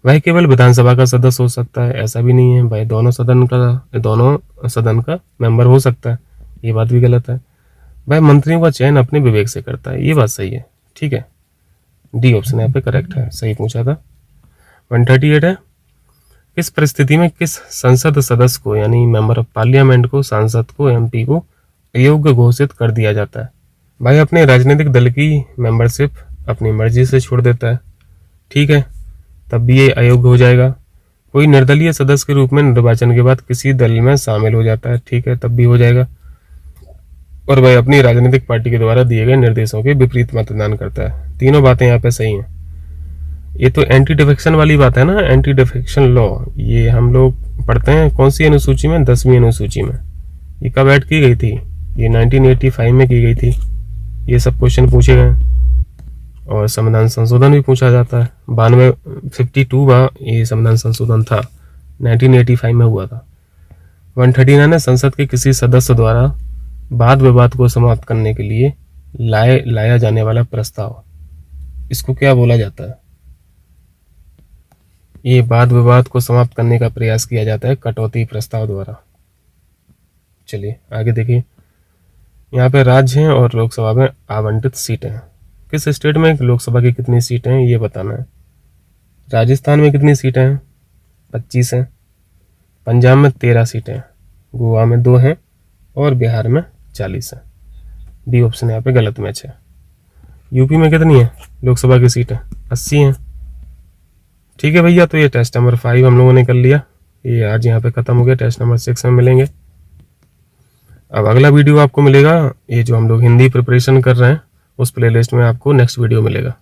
वह केवल विधानसभा का सदस्य हो सकता है, ऐसा भी नहीं है भाई, दोनों सदन का मेंबर हो सकता है, ये बात भी गलत है। वह मंत्रियों का चयन अपने विवेक से करता है, ये बात सही है। ठीक है, डी ऑप्शन यहाँ पे करेक्ट है, सही पूछा था। 138 है, किस परिस्थिति में किस संसद सदस्य को यानी मेंबर ऑफ पार्लियामेंट को, सांसद को, एमपी को अयोग्य घोषित कर दिया जाता है? भाई अपने राजनीतिक दल की मेंबरशिप अपनी मर्जी से छोड़ देता है, ठीक है, तब भी ये अयोग्य हो जाएगा। कोई निर्दलीय सदस्य के रूप में निर्वाचन के बाद किसी दल में शामिल हो जाता है, ठीक है, तब भी हो जाएगा। और वह अपनी राजनीतिक पार्टी के द्वारा दिए गए निर्देशों के विपरीत मतदान करता है। तीनों बातें यहाँ पे सही हैं। ये तो एंटी डिफेक्शन वाली बात है ना, एंटी डिफेक्शन लॉ, ये हम लोग पढ़ते हैं कौन सी अनुसूची में? 10वीं अनुसूची में। ये कब ऐड की गई थी? ये 1985 में की गई थी। ये सब क्वेश्चन पूछे गए और संविधान संशोधन भी पूछा जाता है। 52 ये संविधान संशोधन था, 1985 में हुआ था। 139 है, संसद के किसी सदस्य द्वारा वाद विवाद को समाप्त करने के लिए लाया जाने वाला प्रस्ताव, इसको क्या बोला जाता है? ये वाद विवाद को समाप्त करने का प्रयास किया जाता है कटौती प्रस्ताव द्वारा। चलिए आगे देखिए, यहाँ पे राज्य हैं और लोकसभा में आवंटित सीटें हैं। किस स्टेट में लोकसभा की कितनी सीटें हैं ये बताना है। राजस्थान में कितनी सीटें हैं? 25 हैं। पंजाब में 13 सीटें हैं, गोवा में 2 हैं और बिहार में 40 हैं। डी ऑप्शन यहाँ पे गलत मैच है। यूपी में कितनी है लोकसभा की सीटें? 80 हैं। ठीक है भैया, तो ये टेस्ट नंबर 5 हम लोगों ने कर लिया, ये आज यहाँ पे खत्म हो गया। टेस्ट नंबर 6 में मिलेंगे। अब अगला वीडियो आपको मिलेगा, ये जो हम लोग हिंदी प्रिपरेशन कर रहे हैं उस प्लेलिस्ट में आपको नेक्स्ट वीडियो मिलेगा।